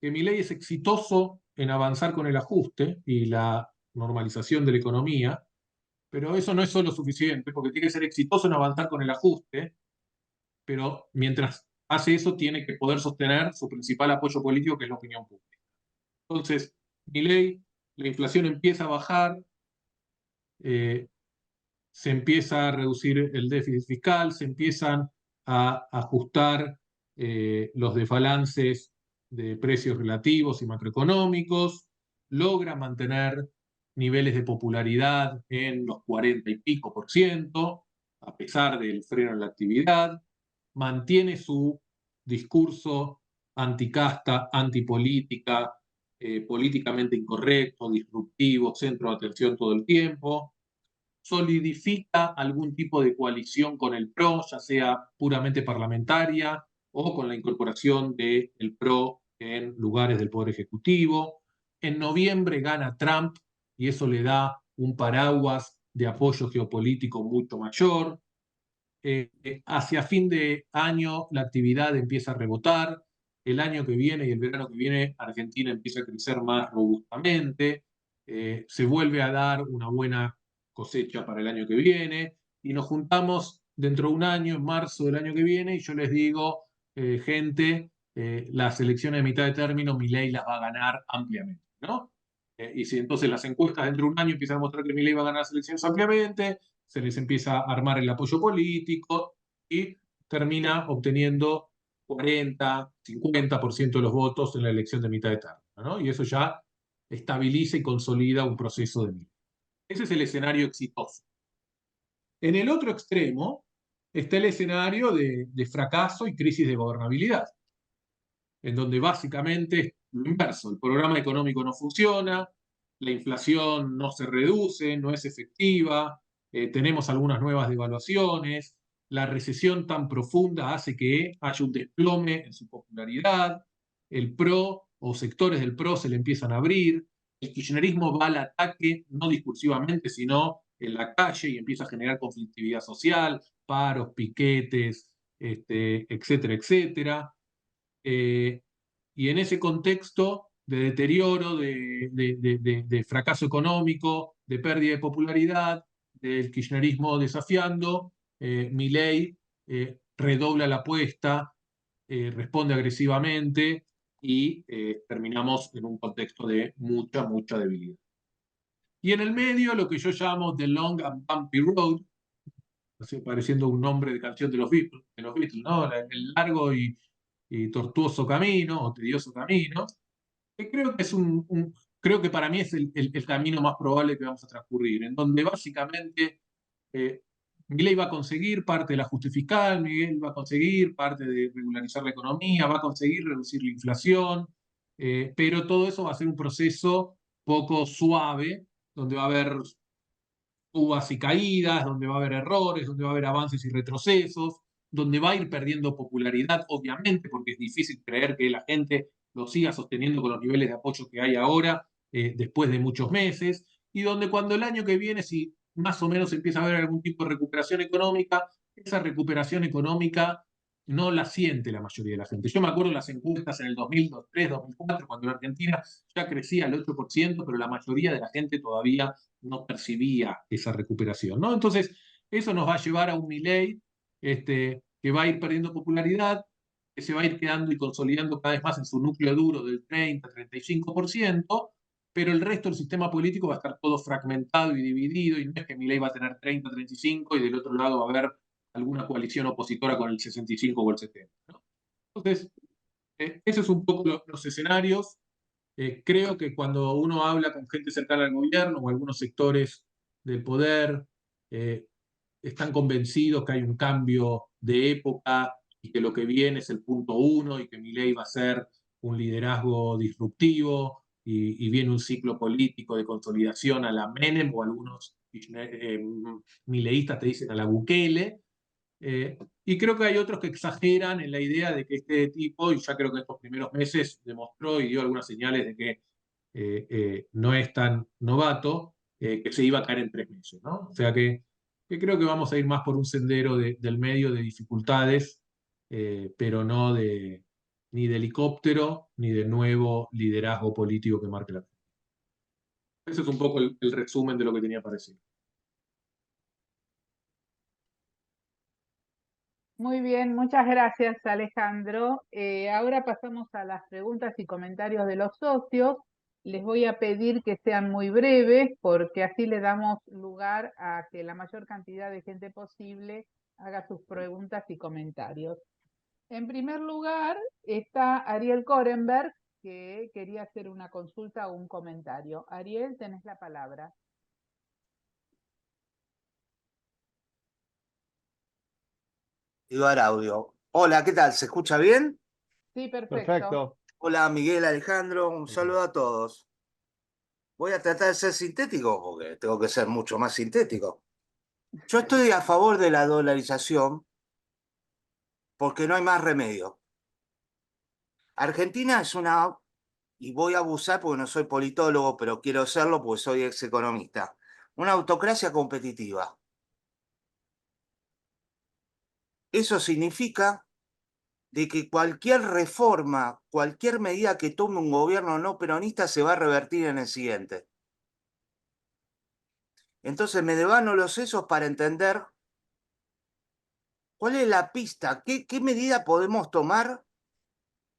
que Milei es exitoso en avanzar con el ajuste y la normalización de la economía, pero eso no es solo suficiente, porque tiene que ser exitoso en avanzar con el ajuste, pero mientras hace eso tiene que poder sostener su principal apoyo político, que es la opinión pública. Entonces, Milei, la inflación empieza a bajar, se empieza a reducir el déficit fiscal, se empiezan a ajustar los desbalances de precios relativos y macroeconómicos, logra mantener niveles de popularidad en los 40 y pico por ciento, a pesar del freno en la actividad, mantiene su discurso anticasta, antipolítica, políticamente incorrecto, disruptivo, centro de atención todo el tiempo, solidifica algún tipo de coalición con el PRO, ya sea puramente parlamentaria o con la incorporación del PRO en lugares del Poder Ejecutivo. En noviembre gana Trump y eso le da un paraguas de apoyo geopolítico mucho mayor. Hacia fin de año la actividad empieza a rebotar. El año que viene y el verano que viene Argentina empieza a crecer más robustamente. Se vuelve a dar una buena cosecha para el año que viene y nos juntamos dentro de un año, en marzo del año que viene, y yo les digo, gente, las elecciones de mitad de término, Milei las va a ganar ampliamente, ¿no? Y si entonces las encuestas dentro de un año empiezan a mostrar que Milei va a ganar las elecciones ampliamente, se les empieza a armar el apoyo político y termina obteniendo 40, 50% de los votos en la elección de mitad de término, ¿no? Y eso ya estabiliza y consolida un proceso de Milei. Ese es el escenario exitoso. En el otro extremo está el escenario de fracaso y crisis de gobernabilidad, en donde básicamente es lo inverso, el programa económico no funciona, la inflación no se reduce, no es efectiva, tenemos algunas nuevas devaluaciones, la recesión tan profunda hace que haya un desplome en su popularidad, el PRO o sectores del PRO se le empiezan a abrir, el kirchnerismo va al ataque no discursivamente, sino en la calle y empieza a generar conflictividad social, paros, piquetes, etcétera, etcétera. Y en ese contexto de deterioro, de fracaso económico, de pérdida de popularidad, del kirchnerismo desafiando, Milei redobla la apuesta, responde agresivamente y terminamos en un contexto de mucha, mucha debilidad. Y en el medio, lo que yo llamo The Long and Bumpy Road, pareciendo un nombre de canción de los Beatles, ¿no? El largo y tortuoso camino o tedioso camino, que creo que creo que para mí es el camino más probable que vamos a transcurrir, en donde básicamente Milei va a conseguir parte del ajuste fiscal, Milei va a conseguir parte de regularizar la economía, va a conseguir reducir la inflación, pero todo eso va a ser un proceso poco suave, donde va a haber subas y caídas, donde va a haber errores, donde va a haber avances y retrocesos, donde va a ir perdiendo popularidad, obviamente, porque es difícil creer que la gente lo siga sosteniendo con los niveles de apoyo que hay ahora, después de muchos meses, y donde cuando el año que viene, si más o menos empieza a haber algún tipo de recuperación económica, esa recuperación económica no la siente la mayoría de la gente. Yo me acuerdo de las encuestas en el 2003, 2004, cuando en Argentina ya crecía el 8%, pero la mayoría de la gente todavía no percibía esa recuperación, ¿no? Entonces, eso nos va a llevar a un Milei que va a ir perdiendo popularidad, que se va a ir quedando y consolidando cada vez más en su núcleo duro del 30-35%, pero el resto del sistema político va a estar todo fragmentado y dividido, y no es que Milei va a tener 30-35 y del otro lado va a haber alguna coalición opositora con el 65 o el 70, ¿no? Entonces, esos son un poco los escenarios. Creo que cuando uno habla con gente cercana al gobierno o algunos sectores del poder, eh, están convencidos que hay un cambio de época y que lo que viene es el punto uno y que Milei va a ser un liderazgo disruptivo y viene un ciclo político de consolidación a la Menem o algunos mileístas te dicen a la Bukele. Y creo que hay otros que exageran en la idea de que este tipo, y ya creo que estos primeros meses demostró y dio algunas señales de que no es tan novato, que se iba a caer en 3 meses, ¿no? O sea que creo que vamos a ir más por un sendero del medio de dificultades, pero no ni de helicóptero, ni de nuevo liderazgo político que marque la. Ese es un poco el resumen de lo que tenía para decir.
Muy bien, muchas gracias, Alejandro. Ahora pasamos a las preguntas y comentarios de los socios. Les voy a pedir que sean muy breves porque así le damos lugar a que la mayor cantidad de gente posible haga sus preguntas y comentarios. En primer lugar está Ariel Korenberg, que quería hacer una consulta o un comentario. Ariel, tenés la palabra.
Activar audio. Hola, ¿qué tal? ¿Se escucha bien?
Sí, perfecto.
Perfecto.
Hola, Miguel, Alejandro, un saludo a todos. Voy a tratar de ser sintético porque tengo que ser mucho más sintético. Yo estoy a favor de la dolarización porque no hay más remedio. Argentina es una, y voy a abusar porque no soy politólogo, pero quiero serlo porque soy ex economista, una autocracia competitiva. Eso significa de que cualquier reforma, cualquier medida que tome un gobierno no peronista se va a revertir en el siguiente. Entonces me devano los sesos para entender cuál es la pista, qué medida podemos tomar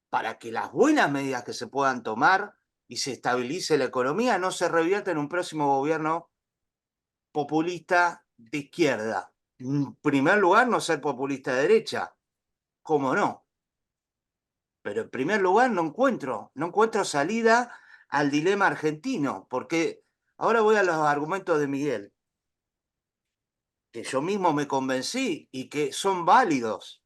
para que las buenas medidas que se puedan tomar y se estabilice la economía no se revierta en un próximo gobierno populista de izquierda. En primer lugar, no ser populista de derecha, ¿cómo no? Pero en primer lugar no encuentro salida al dilema argentino, porque ahora voy a los argumentos de Miguel, que yo mismo me convencí y que son válidos,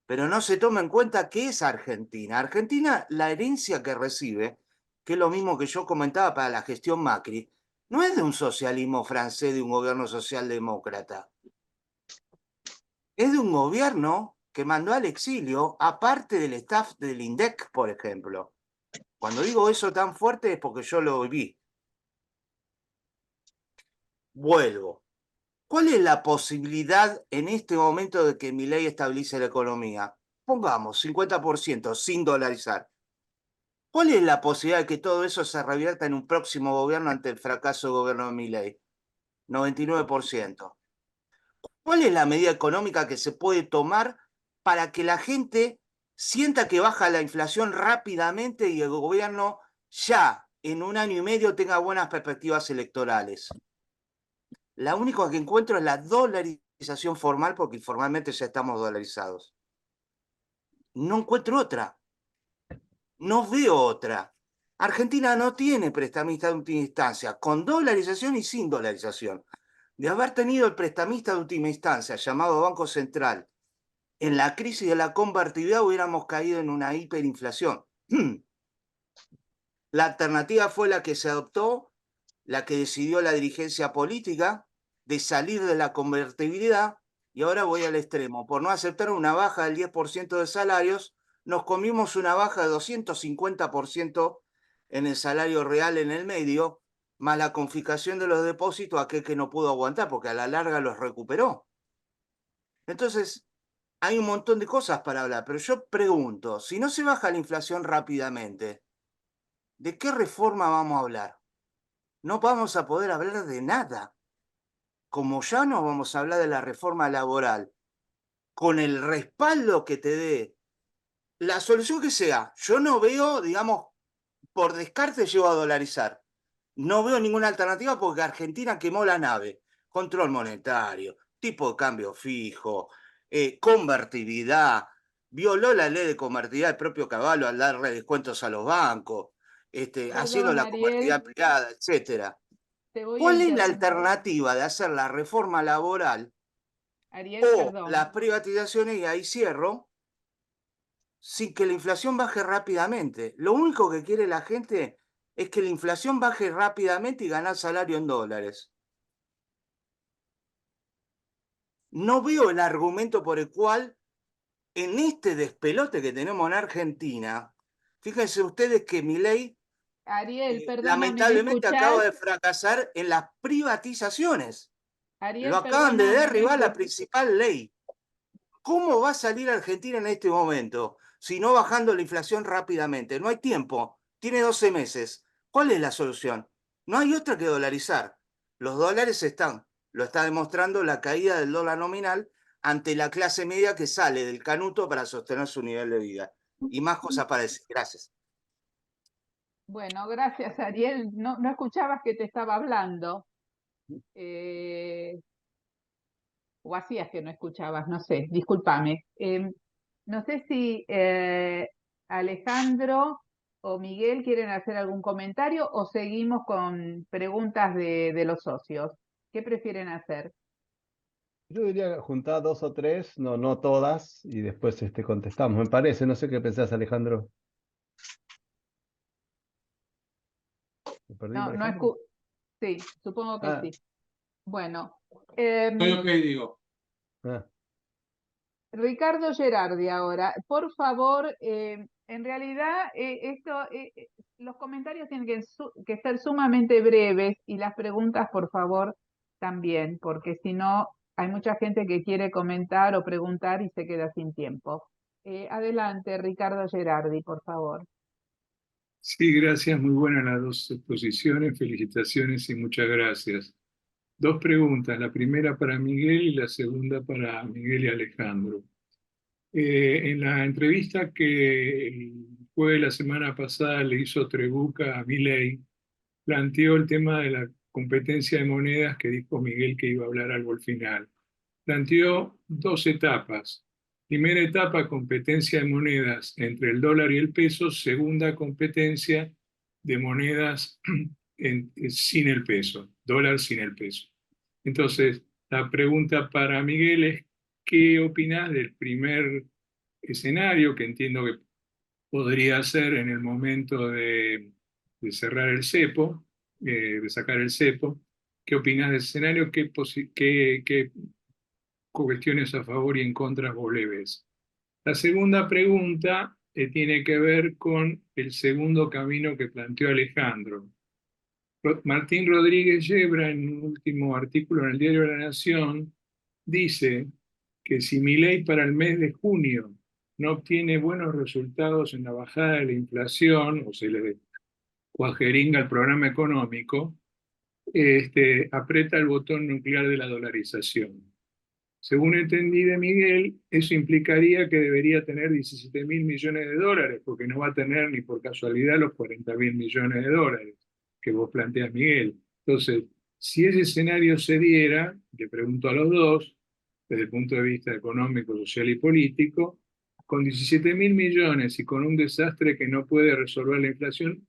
pero no se toma en cuenta qué es Argentina. Argentina, la herencia que recibe, que es lo mismo que yo comentaba para la gestión Macri, no es de un socialismo francés, de un gobierno socialdemócrata. Es de un gobierno que mandó al exilio a parte del staff del INDEC, por ejemplo. Cuando digo eso tan fuerte es porque yo lo viví. Vuelvo. ¿Cuál es la posibilidad en este momento de que Milei estabilice la economía? Pongamos 50% sin dolarizar. ¿Cuál es la posibilidad de que todo eso se revierta en un próximo gobierno ante el fracaso del gobierno de Milei? 99%. ¿Cuál es la medida económica que se puede tomar para que la gente sienta que baja la inflación rápidamente y el gobierno ya en 1 año y medio tenga buenas perspectivas electorales? La única que encuentro es la dolarización formal, porque informalmente ya estamos dolarizados. No encuentro otra. No veo otra. Argentina no tiene prestamista de última instancia, con dolarización y sin dolarización. De haber tenido el prestamista de última instancia, llamado Banco Central, en la crisis de la convertibilidad hubiéramos caído en una hiperinflación. La alternativa fue la que se adoptó, la que decidió la dirigencia política, de salir de la convertibilidad, y ahora voy al extremo. Por no aceptar una baja del 10% de salarios, nos comimos una baja de 250% en el salario real en el medio, más la confiscación de los depósitos a aquel que no pudo aguantar, porque a la larga los recuperó. Entonces, hay un montón de cosas para hablar, pero yo pregunto, si no se baja la inflación rápidamente, ¿de qué reforma vamos a hablar? No vamos a poder hablar de nada. Como ya no vamos a hablar de la reforma laboral, con el respaldo que te dé, la solución que sea, yo no veo, digamos, por descarte llevo a dolarizar. No veo ninguna alternativa porque Argentina quemó la nave. Control monetario, tipo de cambio fijo, convertibilidad, violó la ley de convertibilidad del propio Caballo al darle descuentos a los bancos, haciendo
Perdón,
la
Ariel,
convertibilidad privada, etc.
te voy a
¿Cuál es la
interrumpir.
alternativa de hacer la reforma laboral
Ariel,
o
perdón.
las privatizaciones, y ahí cierro, sin que la inflación baje rápidamente? Lo único que quiere la gente es que la inflación baje rápidamente y ganar salario en dólares. No veo el argumento por el cual en este despelote que tenemos en Argentina, fíjense ustedes que Milei
Ariel, perdóname, ¿me
lamentablemente
escuchás?
acaba de fracasar en las privatizaciones. Lo
Ariel,
acaban de
perdóname,
derribar la principal ley. ¿Cómo va a salir Argentina en este momento si no bajando la inflación rápidamente? No hay tiempo, tiene 12 meses. ¿Cuál es la solución? No hay otra que dolarizar. Los dólares están, lo está demostrando la caída del dólar nominal ante la clase media que sale del canuto para sostener su nivel de vida. Y más cosas para decir. Gracias.
Bueno, gracias, Ariel. No escuchabas que te estaba hablando. O hacías que no escuchabas, no sé, discúlpame. No sé si Alejandro o Miguel quieren hacer algún comentario o seguimos con preguntas de los socios. ¿Qué prefieren hacer?
Yo diría juntar dos o tres, no todas, y después contestamos. Me parece, no sé qué pensás, Alejandro. ¿Lo perdimos,
No
Alejandro?
sí, supongo que
Ah,
sí. Bueno,
Estoy
em,
ok, digo.
ah.
Ricardo Gerardi ahora, por favor, en realidad los comentarios tienen que ser sumamente breves y las preguntas, por favor, también, porque si no, hay mucha gente que quiere comentar o preguntar y se queda sin tiempo. Adelante, Ricardo Gerardi, por favor.
Sí, gracias. Muy buenas las dos exposiciones. Felicitaciones y muchas gracias. Dos preguntas. La primera para Miguel y la segunda para Miguel y Alejandro. En la entrevista que fue la semana pasada le hizo Trebuca a Milei, planteó el tema de la competencia de monedas que dijo Miguel que iba a hablar algo al final. Planteó dos etapas. Primera etapa, competencia de monedas entre el dólar y el peso. Segunda, competencia de monedas sin el peso, dólar sin el peso. Entonces, la pregunta para Miguel es, ¿qué opinas del primer escenario que entiendo que podría ser en el momento de cerrar el cepo, de sacar el cepo? ¿Qué opinas del escenario? ¿Qué cuestiones a favor y en contra vos le ves? La segunda pregunta tiene que ver con el segundo camino que planteó Alejandro. Martín Rodríguez Yebra, en un último artículo en el Diario de la Nación, dice que si Milei para el mes de junio no obtiene buenos resultados en la bajada de la inflación, o se le cuajeringa el programa económico, aprieta el botón nuclear de la dolarización. Según entendí de Miguel, eso implicaría que debería tener 17.000 millones de dólares, porque no va a tener ni por casualidad los 40.000 millones de dólares que vos planteas, Miguel. Entonces, si ese escenario se diera, le pregunto a los dos, desde el punto de vista económico, social y político, con 17.000 millones y con un desastre que no puede resolver la inflación,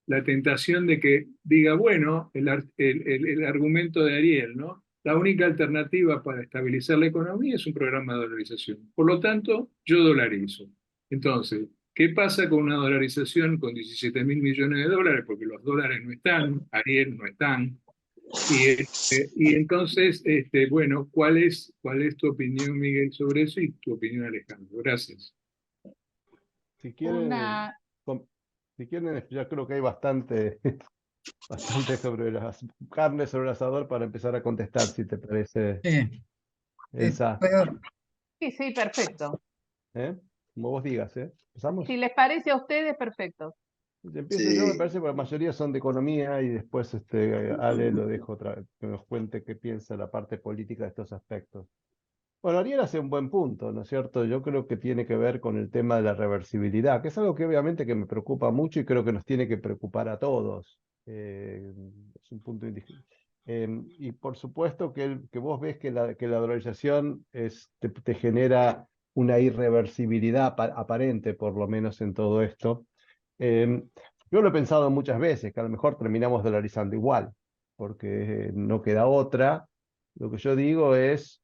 la tentación de que diga, bueno, el argumento de Ariel, ¿no? La única alternativa para estabilizar la economía es un programa de dolarización. Por lo tanto, yo dolarizo. Entonces, ¿qué pasa con una dolarización con 17.000 millones de dólares? Porque los dólares no están, Ariel no están. Y entonces, bueno, ¿cuál es tu opinión, Miguel, sobre eso y tu opinión, Alejandro? Gracias.
Si quieren,
Una,
com- si quieren, ya creo que hay bastante, bastante sobre las carnes sobre el asador para empezar a contestar, si te parece,
Sí,
Elsa.
puedo-
sí, sí, perfecto.
¿Eh? Como vos digas, ¿eh?
Si
¿Empezamos?
les parece a ustedes, perfecto.
Empiezo yo, me
Sí.
parece que la mayoría son de economía y después Ale lo dejo otra vez, que nos cuente qué piensa la parte política de estos aspectos. Bueno, Ariel hace un buen punto, ¿no es cierto? Yo creo que tiene que ver con el tema de la reversibilidad, que es algo que obviamente que me preocupa mucho y creo que nos tiene que preocupar a todos. Es un punto indiscutible. Y por supuesto que vos ves que la dolarización te genera una irreversibilidad aparente, por lo menos en todo esto. Em, yo lo he pensado muchas veces, que a lo mejor terminamos dolarizando igual, porque no queda otra. Lo que yo digo es,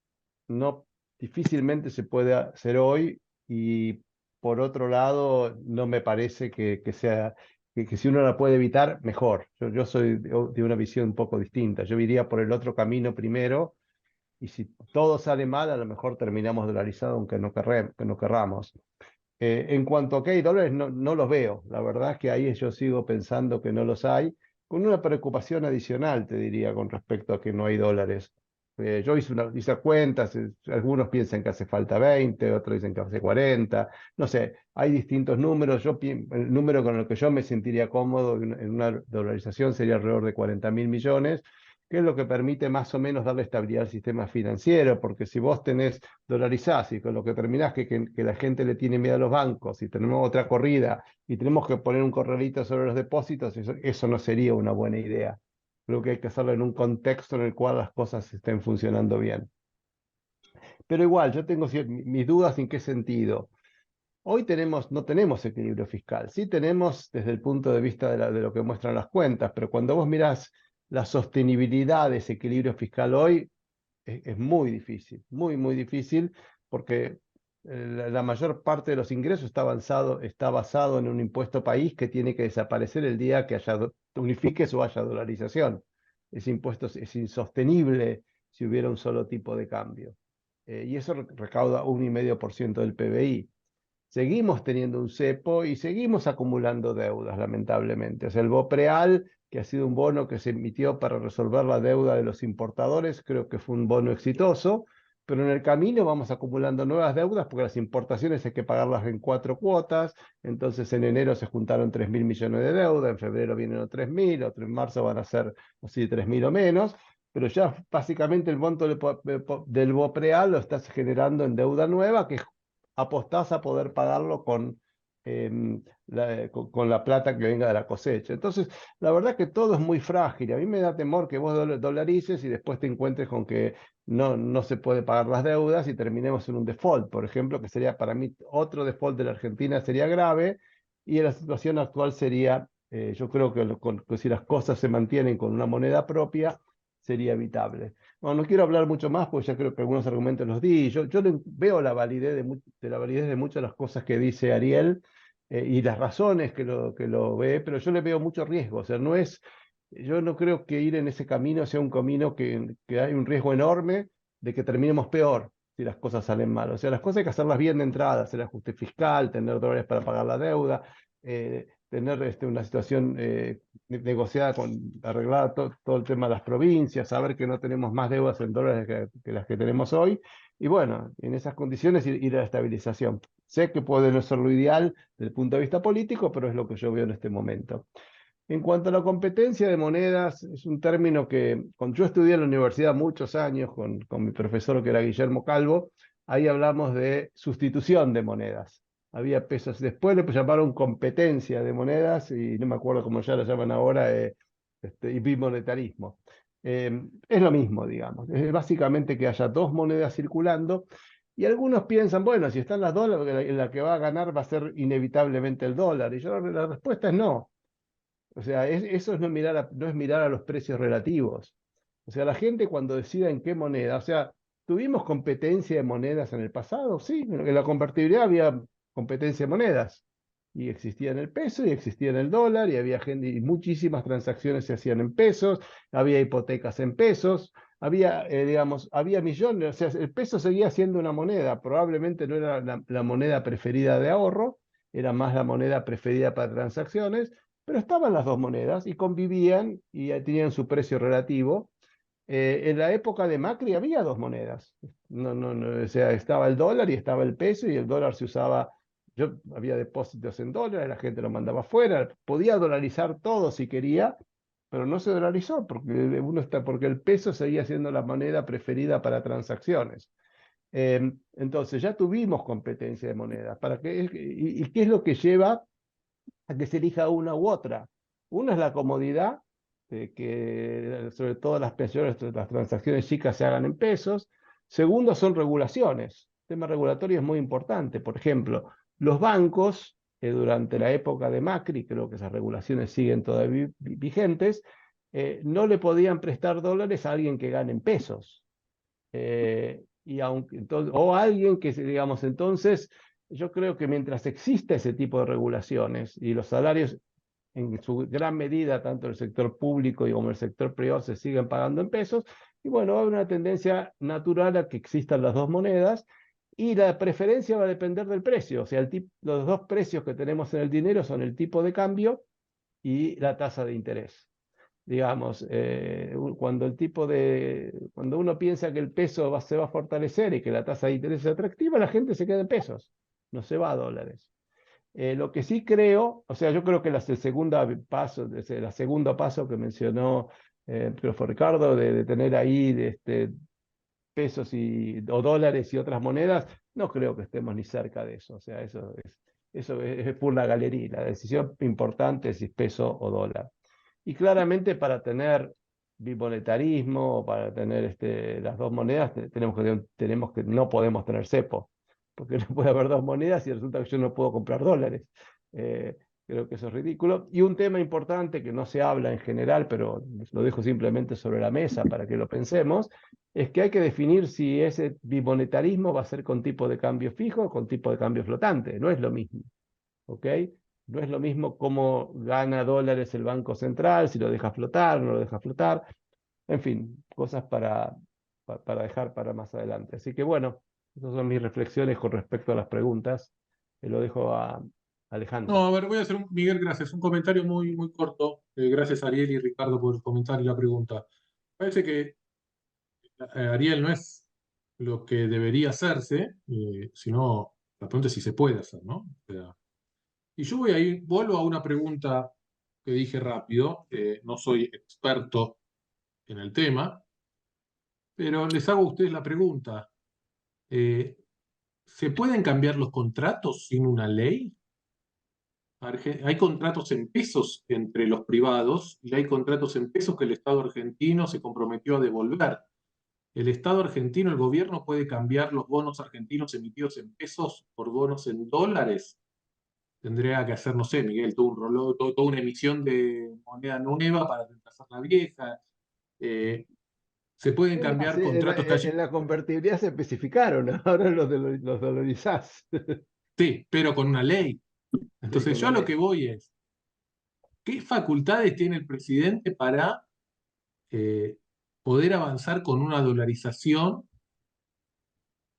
no, difícilmente se puede hacer hoy y por otro lado, no me parece que sea, que si uno la puede evitar, mejor. Yo soy de una visión un poco distinta. Yo iría por el otro camino primero y si todo sale mal, a lo mejor terminamos dolarizado aunque que no querramos. En cuanto a que hay dólares, no los veo. La verdad es que ahí yo sigo pensando que no los hay, con una preocupación adicional, te diría, con respecto a que no hay dólares. Yo hice cuentas, algunos piensan que hace falta 20, otros dicen que hace 40, no sé, hay distintos números. El número con el que yo me sentiría cómodo en una dolarización sería alrededor de 40.000 millones, que es lo que permite más o menos darle estabilidad al sistema financiero, porque si vos tenés dolarizás y con lo que terminás que la gente le tiene miedo a los bancos y tenemos otra corrida y tenemos que poner un corralito sobre los depósitos, eso no sería una buena idea. Creo que hay que hacerlo en un contexto en el cual las cosas estén funcionando bien. Pero igual, yo tengo mis dudas en qué sentido. Hoy no tenemos equilibrio fiscal, sí tenemos desde el punto de vista de lo que muestran las cuentas, pero cuando vos mirás la sostenibilidad de ese equilibrio fiscal hoy, es muy difícil, muy difícil, porque la mayor parte de los ingresos está basado en un impuesto país que tiene que desaparecer el día que unifiques o haya dolarización. Ese impuesto es insostenible si hubiera un solo tipo de cambio. Y eso recauda 1,5% del PBI. Seguimos teniendo un cepo y seguimos acumulando deudas, lamentablemente. O sea, el BOPREAL, que ha sido un bono que se emitió para resolver la deuda de los importadores, creo que fue un bono exitoso, pero en el camino vamos acumulando nuevas deudas porque las importaciones hay que pagarlas en 4 cuotas. Entonces en enero se juntaron 3.000 millones de deuda, en febrero vienen otros 3.000, otros en marzo van a ser así 3.000 o menos, pero ya básicamente el monto del BOPREAL lo estás generando en deuda nueva, que apostás a poder pagarlo con la plata que venga de la cosecha. Entonces, la verdad que todo es muy frágil. A mí me da temor que vos dolarices y después te encuentres con que no se puede pagar las deudas y terminemos en un default, por ejemplo, que sería para mí otro default de la Argentina sería grave y en la situación actual sería, yo creo que si las cosas se mantienen con una moneda propia, sería evitable. Bueno, no quiero hablar mucho más, porque ya creo que algunos argumentos los di. Yo veo la validez la validez de muchas de las cosas que dice Ariel, y las razones que lo ve, pero yo le veo mucho riesgo. O sea, yo no creo que ir en ese camino sea un camino que hay un riesgo enorme de que terminemos peor si las cosas salen mal. O sea, las cosas hay que hacerlas bien de entrada, hacer ajuste fiscal, tener dólares para pagar la deuda, tener una situación negociada, arreglada todo el tema de las provincias, saber que no tenemos más deudas en dólares que las que tenemos hoy, y bueno, en esas condiciones ir a la estabilización. Sé que puede no ser lo ideal desde el punto de vista político, pero es lo que yo veo en este momento. En cuanto a la competencia de monedas, es un término que cuando yo estudié en la universidad muchos años con mi profesor que era Guillermo Calvo, ahí hablamos de sustitución de monedas. Había pesos, después le llamaron competencia de monedas y no me acuerdo cómo ya lo llaman ahora, y bimonetarismo. Es lo mismo, digamos. Es básicamente que haya dos monedas circulando y algunos piensan, bueno, si están las dos, la que va a ganar va a ser inevitablemente el dólar. Y yo la respuesta es no. O sea, eso es no es mirar a los precios relativos. O sea, la gente cuando decida en qué moneda, o sea, ¿tuvimos competencia de monedas en el pasado? Sí, en la convertibilidad había competencia de monedas. Y existía en el peso y existía en el dólar, y había gente, y muchísimas transacciones se hacían en pesos, había hipotecas en pesos, digamos, había millones, o sea, el peso seguía siendo una moneda, probablemente no era la moneda preferida de ahorro, era más la moneda preferida para transacciones, pero estaban las dos monedas y convivían y tenían su precio relativo. En la época de Macri había dos monedas. O sea, estaba el dólar y estaba el peso y el dólar se usaba, había depósitos en dólares, la gente lo mandaba afuera, podía dolarizar todo si quería, pero no se dolarizó porque el peso seguía siendo la moneda preferida para transacciones. Entonces ya tuvimos competencia de monedas. ¿Y qué es lo que lleva a que se elija una u otra? Una es la comodidad, de que sobre todo las transacciones chicas se hagan en pesos. Segundo, son regulaciones. El tema regulatorio es muy importante. Por ejemplo, los bancos, durante la época de Macri, creo que esas regulaciones siguen todavía vigentes, no le podían prestar dólares a alguien que gane en pesos. O alguien que, digamos, entonces, yo creo que mientras exista ese tipo de regulaciones y los salarios en su gran medida, tanto el sector público como el sector privado, se siguen pagando en pesos, y bueno, va a haber una tendencia natural a que existan las dos monedas, y la preferencia va a depender del precio. O sea, los dos precios que tenemos en el dinero son el tipo de cambio y la tasa de interés. Digamos, cuando uno piensa que el peso se va a fortalecer y que la tasa de interés es atractiva, la gente se queda en pesos, no se va a dólares. Lo que sí creo, o sea, yo creo que el segundo paso que mencionó creo fue Ricardo, de tener ahí pesos o dólares y otras monedas, no creo que estemos ni cerca de eso. O sea, eso es por la galería. La decisión importante es si es peso o dólar. Y claramente para tener bimonetarismo, para tener las dos monedas, no podemos tener cepo, porque no puede haber dos monedas y resulta que yo no puedo comprar dólares. Creo que eso es ridículo. Y un tema importante que no se habla en general, pero lo dejo simplemente sobre la mesa para que lo pensemos, es que hay que definir si ese bimonetarismo va a ser con tipo de cambio fijo o con tipo de cambio flotante. No es lo mismo. ¿Ok? No es lo mismo cómo gana dólares el Banco Central, si lo deja flotar, no lo deja flotar. En fin, cosas para dejar para más adelante. Así que bueno, esas son mis reflexiones con respecto a las preguntas. Lo dejo a Alejandro.
No, a ver, voy a hacer Miguel, gracias. Un comentario muy corto. Gracias Ariel y Ricardo por el comentario y la pregunta. Parece que Ariel no es lo que debería hacerse, sino la pregunta es si se puede hacer, ¿no? O sea, y yo vuelvo a una pregunta que dije rápido, no soy experto en el tema, pero les hago a ustedes la pregunta. ¿Se pueden cambiar los contratos sin una ley? Hay contratos en pesos entre los privados y hay contratos en pesos que el Estado argentino se comprometió a devolver. El Estado argentino, el gobierno puede cambiar los bonos argentinos emitidos en pesos por bonos en dólares. Tendría que hacer, no sé, Miguel, toda una emisión de moneda nueva para reemplazar la vieja. Se pueden cambiar contratos que hay.
En la convertibilidad se especificaron, ahora los dolarizás.
Sí, pero con una ley. Entonces,
con
yo a
la
lo que
ley.
voy es, ¿qué facultades tiene el presidente para eh, poder avanzar con una dolarización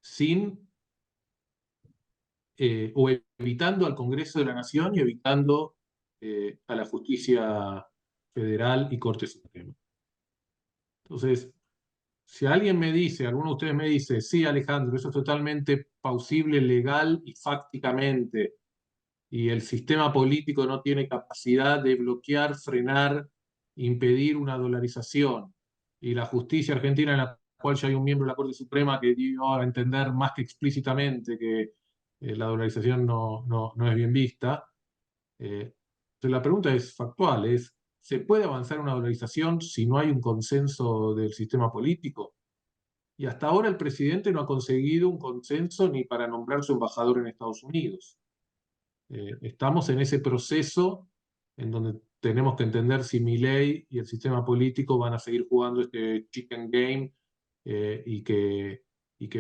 sin o evitando al Congreso de la Nación y evitando a la justicia federal y Corte Suprema? Entonces, si alguien me dice, alguno de ustedes me dice, sí, Alejandro, eso es totalmente plausible, legal y fácticamente, y el sistema político no tiene capacidad de bloquear, frenar, impedir una dolarización, y la justicia argentina, en la cual ya hay un miembro de la Corte Suprema que dio a entender más que explícitamente que la dolarización no es bien vista. Entonces la pregunta es factual, ¿se puede avanzar una dolarización si no hay un consenso del sistema político? Y hasta ahora el presidente no ha conseguido un consenso ni para nombrar su embajador en Estados Unidos. Estamos en ese proceso en donde tenemos que entender si Milei y el sistema político van a seguir jugando este chicken game y que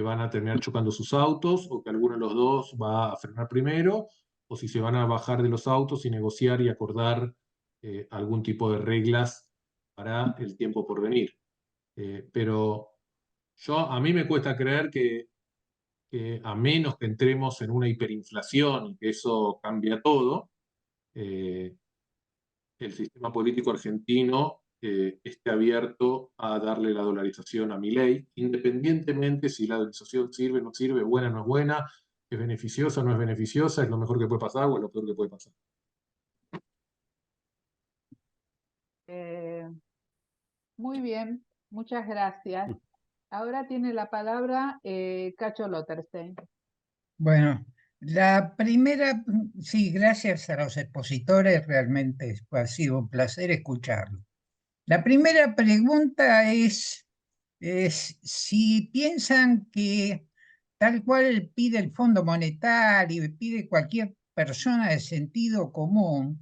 van a terminar chocando sus autos, o que alguno de los dos va a frenar primero, o si se van a bajar de los autos y negociar y acordar algún tipo de reglas para el tiempo por venir. Pero a mí me cuesta creer que a menos que entremos en una hiperinflación y que eso cambia todo, eh, el sistema político argentino esté abierto a darle la dolarización a Milei, independientemente si la dolarización sirve o no sirve, buena o no es buena, es beneficiosa o no es beneficiosa, es lo mejor que puede pasar o es lo peor que puede pasar.
Muy bien, muchas gracias. Ahora tiene la palabra Cacho Lotterstein.
Bueno, la primera, sí, gracias a los expositores, realmente ha sido un placer escucharlo. La primera pregunta es si piensan que tal cual pide el Fondo Monetario y pide cualquier persona de sentido común,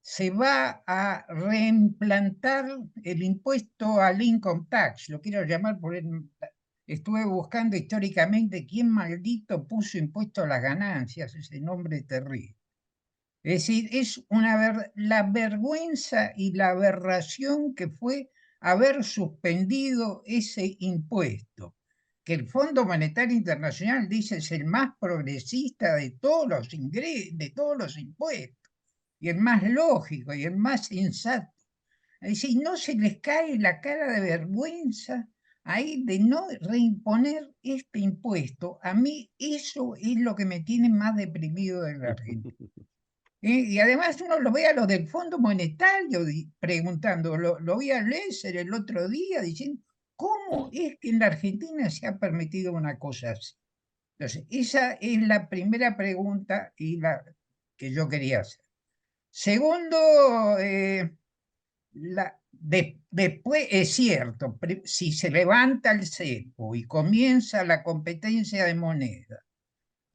se va a reimplantar el impuesto al income tax, lo quiero llamar por estuve buscando históricamente quién maldito puso impuesto a las ganancias, ese nombre terrible. Es decir, es la vergüenza y la aberración que fue haber suspendido ese impuesto, que el Fondo Monetario Internacional dice es el más progresista de todos de todos los impuestos, y el más lógico y el más sensato. Es decir, no se les cae la cara de vergüenza ahí de no reimponer este impuesto. A mí eso es lo que me tiene más deprimido de la Argentina. Y además uno lo ve a los del Fondo Monetario preguntando, lo vi a Lesser el otro día diciendo, ¿cómo es que en la Argentina se ha permitido una cosa así? Entonces, esa es la primera pregunta y la que yo quería hacer. Segundo, después es cierto, si se levanta el cepo y comienza la competencia de moneda,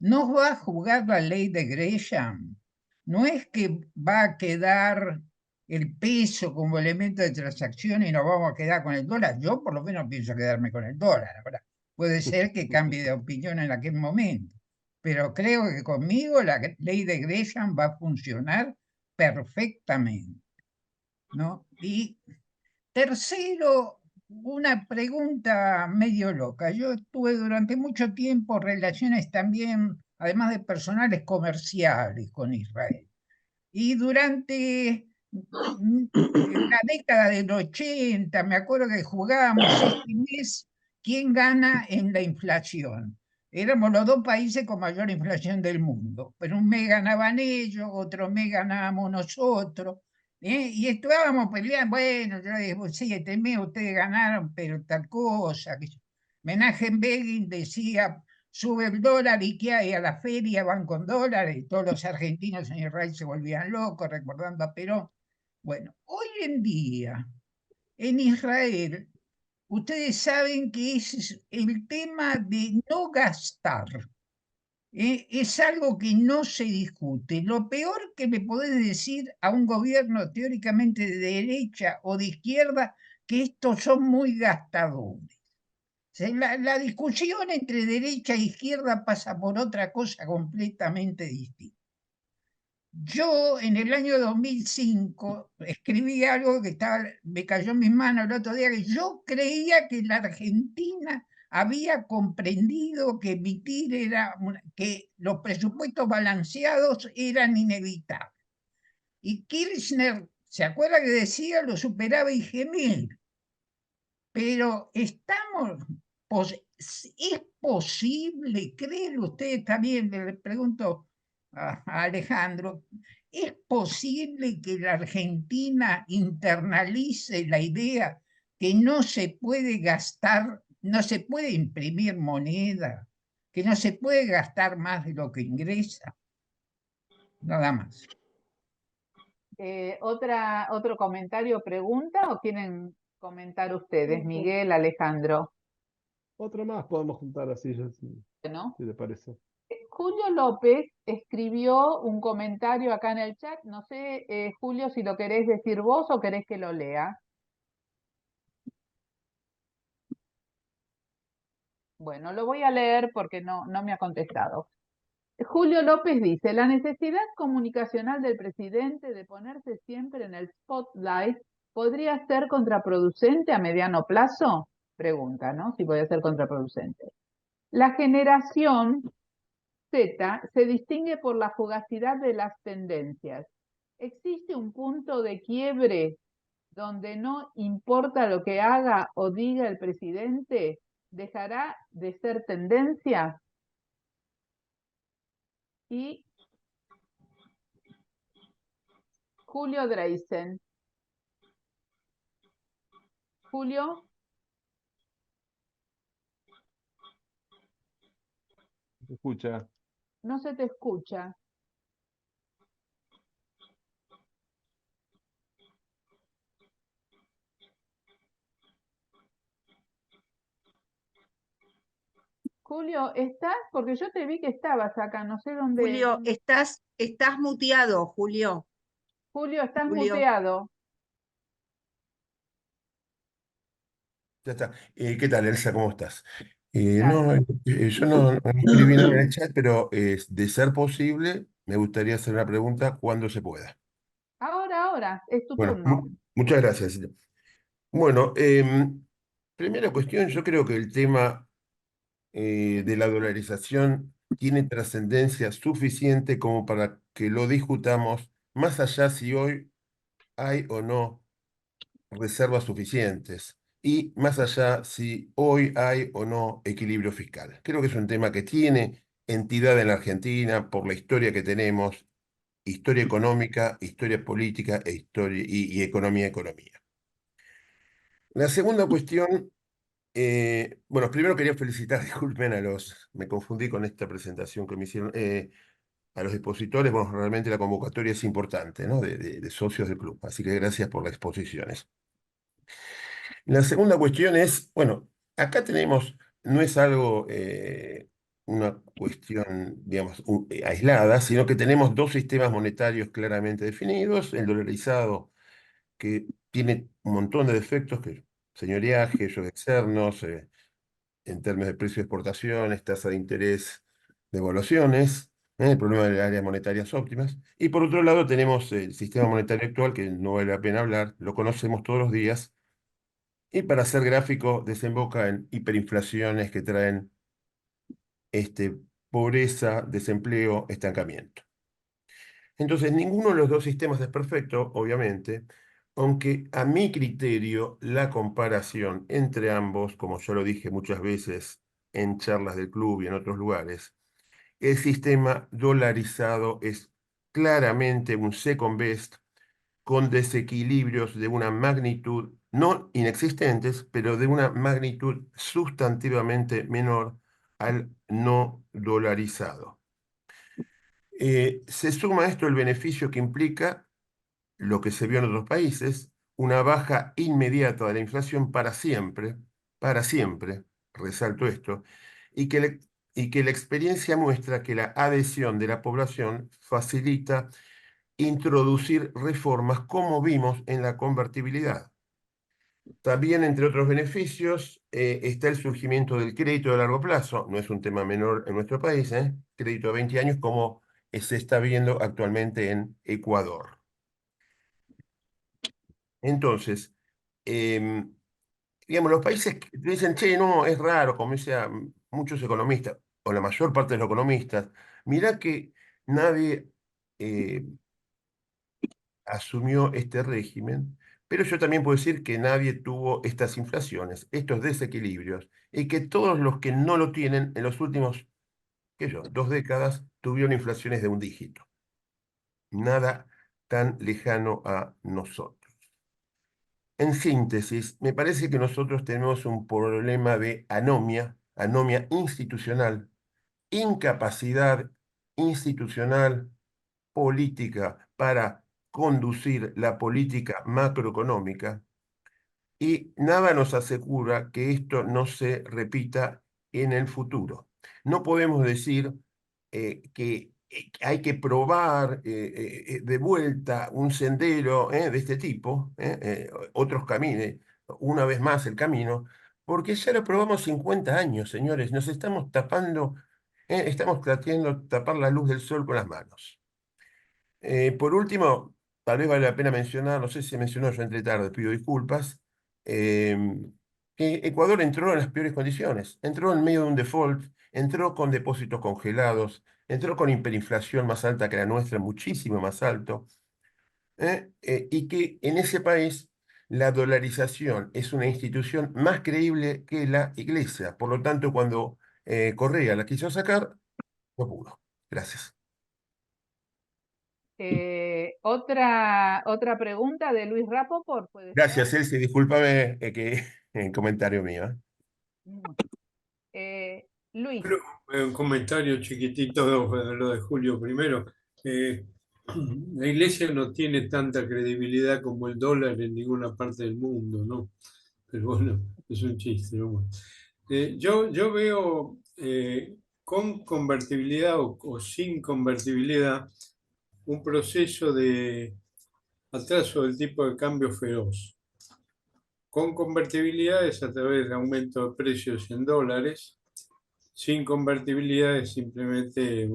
no va a jugar la ley de Gresham. No es que va a quedar el peso como elemento de transacción y nos vamos a quedar con el dólar. Yo por lo menos pienso quedarme con el dólar. Ahora, puede ser que cambie de opinión en aquel momento, pero creo que conmigo la ley de Gresham va a funcionar perfectamente, ¿no? Y tercero, una pregunta medio loca. Yo tuve durante mucho tiempo relaciones también, además de personales, comerciales con Israel. Y durante la década del 80, me acuerdo que jugábamos este mes quién gana en la inflación. Éramos los dos países con mayor inflación del mundo, pero un mes ganaban ellos, otro mes ganábamos nosotros, y estábamos peleando. Bueno, yo le digo, sí, este mes ustedes ganaron, pero tal cosa. Menachem Begin decía, sube el dólar y ¿qué hay? A la feria van con dólares, y todos los argentinos en Israel se volvían locos recordando a Perón. Bueno, hoy en día en Israel, ustedes saben que es el tema de no gastar. Es algo que no se discute. Lo peor que le podés decir a un gobierno teóricamente de derecha o de izquierda, que estos son muy gastadores. La discusión entre derecha e izquierda pasa por otra cosa completamente distinta. Yo en el año 2005 escribí algo que me cayó en mis manos el otro día, que yo creía que la Argentina había comprendido que que los presupuestos balanceados eran inevitables. Y Kirchner, ¿se acuerda que decía lo superaba y gemel? Pero es posible, creen ustedes también, le pregunto a Alejandro, ¿es posible que la Argentina internalice la idea que no se puede gastar, no se puede imprimir moneda, que no se puede gastar más de lo que ingresa? Nada más.
¿Otro comentario o pregunta o quieren comentar ustedes, Miguel, Alejandro?
Otro más podemos juntar así,
Bueno,
si te parece.
Julio López escribió un comentario acá en el chat. No sé, Julio, si lo querés decir vos o querés que lo lea. Bueno, lo voy a leer porque no me ha contestado. Julio López dice, la necesidad comunicacional del presidente de ponerse siempre en el spotlight podría ser contraproducente a mediano plazo. Pregunta, ¿no? Si puede ser contraproducente. La generación Z se distingue por la fugacidad de las tendencias. ¿Existe un punto de quiebre donde no importa lo que haga o diga el presidente, dejará de ser tendencia? Y Julio Dreisen. Julio.
Se escucha.
No se te escucha. Julio, ¿estás? Porque yo te vi que estabas acá, no sé dónde.
Julio, estás muteado, Julio.
Julio, estás
Julio.
muteado.
Ya está. ¿Qué tal, Elsa? ¿Cómo estás?
Gracias.
No, yo no escribí nada en el chat, pero de ser posible, me gustaría hacer una pregunta cuando se pueda.
Ahora, es tu
Bueno,
turno.
muchas gracias. Bueno, primera cuestión, yo creo que el tema de la dolarización tiene trascendencia suficiente como para que lo discutamos, más allá si hoy hay o no reservas suficientes y más allá si hoy hay o no equilibrio fiscal. Creo que es un tema que tiene entidad en la Argentina por la historia que tenemos, historia económica, historia política y economía. La segunda cuestión, bueno, primero quería felicitar, disculpen me confundí con esta presentación que me hicieron, a los expositores. Bueno, realmente la convocatoria es importante, ¿no? De socios del club, así que gracias por las exposiciones. La segunda cuestión es, bueno, acá tenemos, no es algo, una cuestión, digamos, aislada, sino que tenemos dos sistemas monetarios claramente definidos, el dolarizado, que tiene un montón de defectos, que señoreaje, ellos externos, en términos de precio de exportaciones, tasa de interés, devaluaciones, el problema de las áreas monetarias óptimas. Y por otro lado tenemos el sistema monetario actual, que no vale la pena hablar, lo conocemos todos los días, y para ser gráfico, desemboca en hiperinflaciones que traen pobreza, desempleo, estancamiento. Entonces, ninguno de los dos sistemas es perfecto, obviamente, aunque a mi criterio la comparación entre ambos, como yo lo dije muchas veces en charlas del club y en otros lugares, el sistema dolarizado es claramente un second best con desequilibrios de una magnitud, no inexistentes, pero de una magnitud sustantivamente menor al no dolarizado. Se suma a esto el beneficio que implica lo que se vio en otros países, una baja inmediata de la inflación para siempre, resalto esto, y que la experiencia muestra que la adhesión de la población facilita introducir reformas como vimos en la convertibilidad. También, entre otros beneficios, está el surgimiento del crédito de largo plazo. No es un tema menor en nuestro país, crédito de 20 años como se está viendo actualmente en Ecuador. Entonces, digamos, los países que dicen, che, no, es raro, como dicen muchos economistas, o la mayor parte de los economistas, mirá que nadie asumió este régimen, pero yo también puedo decir que nadie tuvo estas inflaciones, estos desequilibrios, y que todos los que no lo tienen en los últimos, qué sé yo, 2 décadas, tuvieron inflaciones de un dígito. Nada tan lejano a nosotros. En síntesis, me parece que nosotros tenemos un problema de anomia institucional, incapacidad institucional política para conducir la política macroeconómica, y nada nos asegura que esto no se repita en el futuro. No podemos decir que hay que probar de vuelta un sendero de este tipo, otros caminos, una vez más el camino, porque ya lo probamos 50 años, señores. Nos estamos tapando, estamos tratando de tapar la luz del sol con las manos. Por último, tal vez vale la pena mencionar, no sé si se mencionó, yo entré tarde, pido disculpas, que Ecuador entró en las peores condiciones, entró en medio de un default, entró con depósitos congelados, entró con hiperinflación más alta que la nuestra, muchísimo más alto, y que en ese país la dolarización es una institución más creíble que la iglesia. Por lo tanto, cuando Correa la quiso sacar, no pudo. Gracias.
Otra pregunta de Luis Rapoport, ¿puede
Gracias,
ser?
Elsie. Discúlpame que el comentario mío.
Mm. Luis.
Un comentario chiquitito de lo de Julio primero. La iglesia no tiene tanta credibilidad como el dólar en ninguna parte del mundo, ¿no? Pero bueno, es un chiste, ¿no? Yo veo con convertibilidad o sin convertibilidad un proceso de atraso del tipo de cambio feroz. Con convertibilidad es a través de aumento de precios en dólares. Sin convertibilidad es simplemente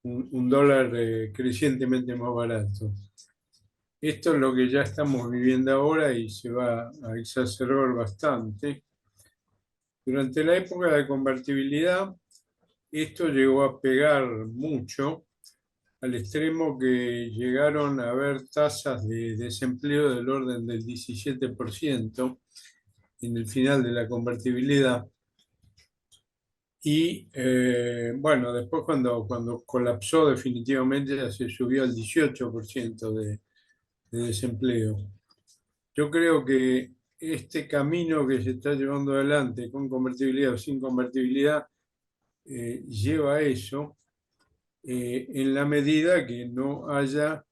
un dólar crecientemente más barato. Esto es lo que ya estamos viviendo ahora y se va a exacerbar bastante. Durante la época de convertibilidad, esto llegó a pegar mucho, al extremo que llegaron a haber tasas de desempleo del orden del 17% en el final de la convertibilidad. Y bueno, después cuando colapsó definitivamente ya se subió al 18% de desempleo. Yo creo que este camino que se está llevando adelante con convertibilidad o sin convertibilidad lleva a eso en la medida que no haya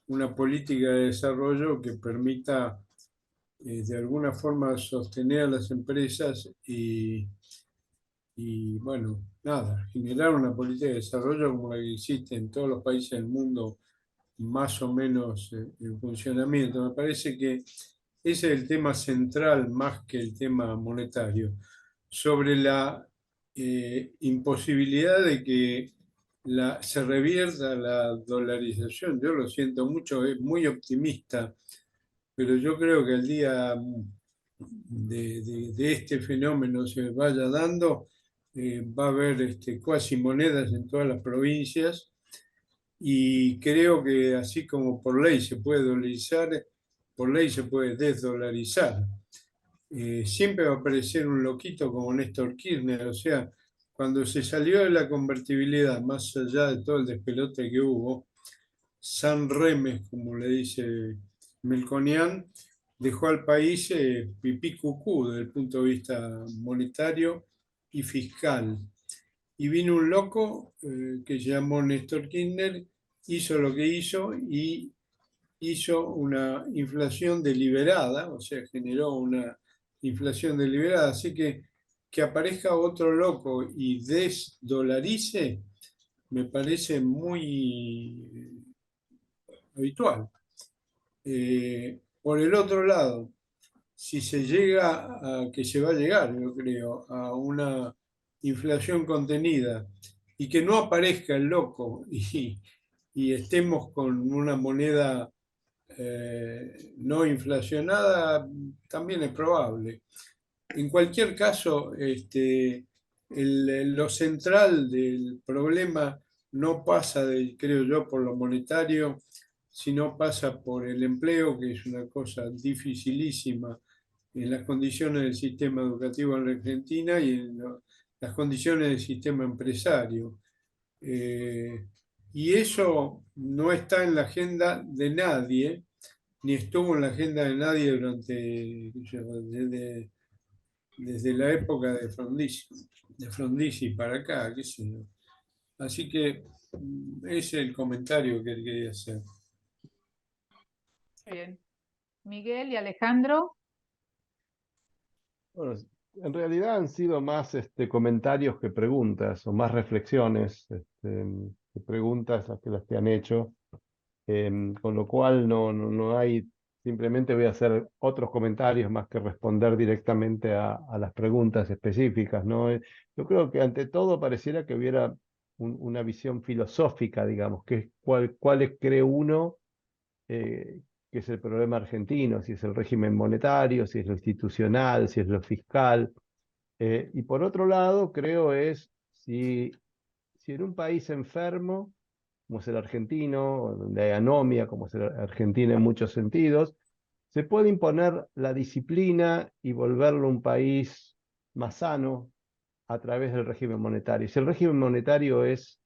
una política de desarrollo que permita de alguna forma sostener a las empresas y bueno, nada, generar una política de desarrollo como la que existe en todos los países del mundo, más o menos en funcionamiento. Me parece que ese es el tema central más que el tema monetario. Sobre la imposibilidad de que se revierta la dolarización, yo lo siento mucho, es muy optimista, pero yo creo que el día de este fenómeno se vaya dando, va a haber cuasi monedas en todas las provincias y creo que así como por ley se puede dolarizar, por ley se puede desdolarizar. Siempre va a aparecer un loquito como Néstor Kirchner, o sea, cuando se salió de la convertibilidad, más allá de todo el despelote que hubo, San Remes, como le dice Melconian, dejó al país pipí cucú desde el punto de vista monetario y fiscal. Y vino un loco que se llamó Néstor Kirchner, hizo lo que hizo y hizo una inflación deliberada, o sea, generó una inflación deliberada. Así que aparezca otro loco y desdolarice, me parece muy habitual. Por el otro lado, si se llega a que se va a llegar, yo creo, a una inflación contenida y que no aparezca el loco y estemos con una moneda no inflacionada, también es probable. En cualquier caso, lo central del problema no pasa, creo yo, por lo monetario, sino pasa por el empleo, que es una cosa dificilísima en las condiciones del sistema educativo en la Argentina y en las condiciones del sistema empresario. Y eso no está en la agenda de nadie, ni estuvo en la agenda de nadie desde la época de Frondizi para acá, qué sé yo. Así que ese es el comentario que quería hacer.
Bien. Miguel y Alejandro.
Bueno, en realidad han sido más comentarios que preguntas, o más reflexiones que preguntas las que han hecho. Con lo cual no hay, simplemente voy a hacer otros comentarios más que responder directamente a las preguntas específicas, ¿no? Yo creo que ante todo pareciera que hubiera una visión filosófica, digamos, que es cuál cree uno que es el problema argentino, si es el régimen monetario, si es lo institucional, si es lo fiscal. Y por otro lado, creo es si en un país enfermo, como es el argentino, donde hay anomia, como es el argentino en muchos sentidos, se puede imponer la disciplina y volverlo un país más sano a través del régimen monetario. Si el régimen monetario es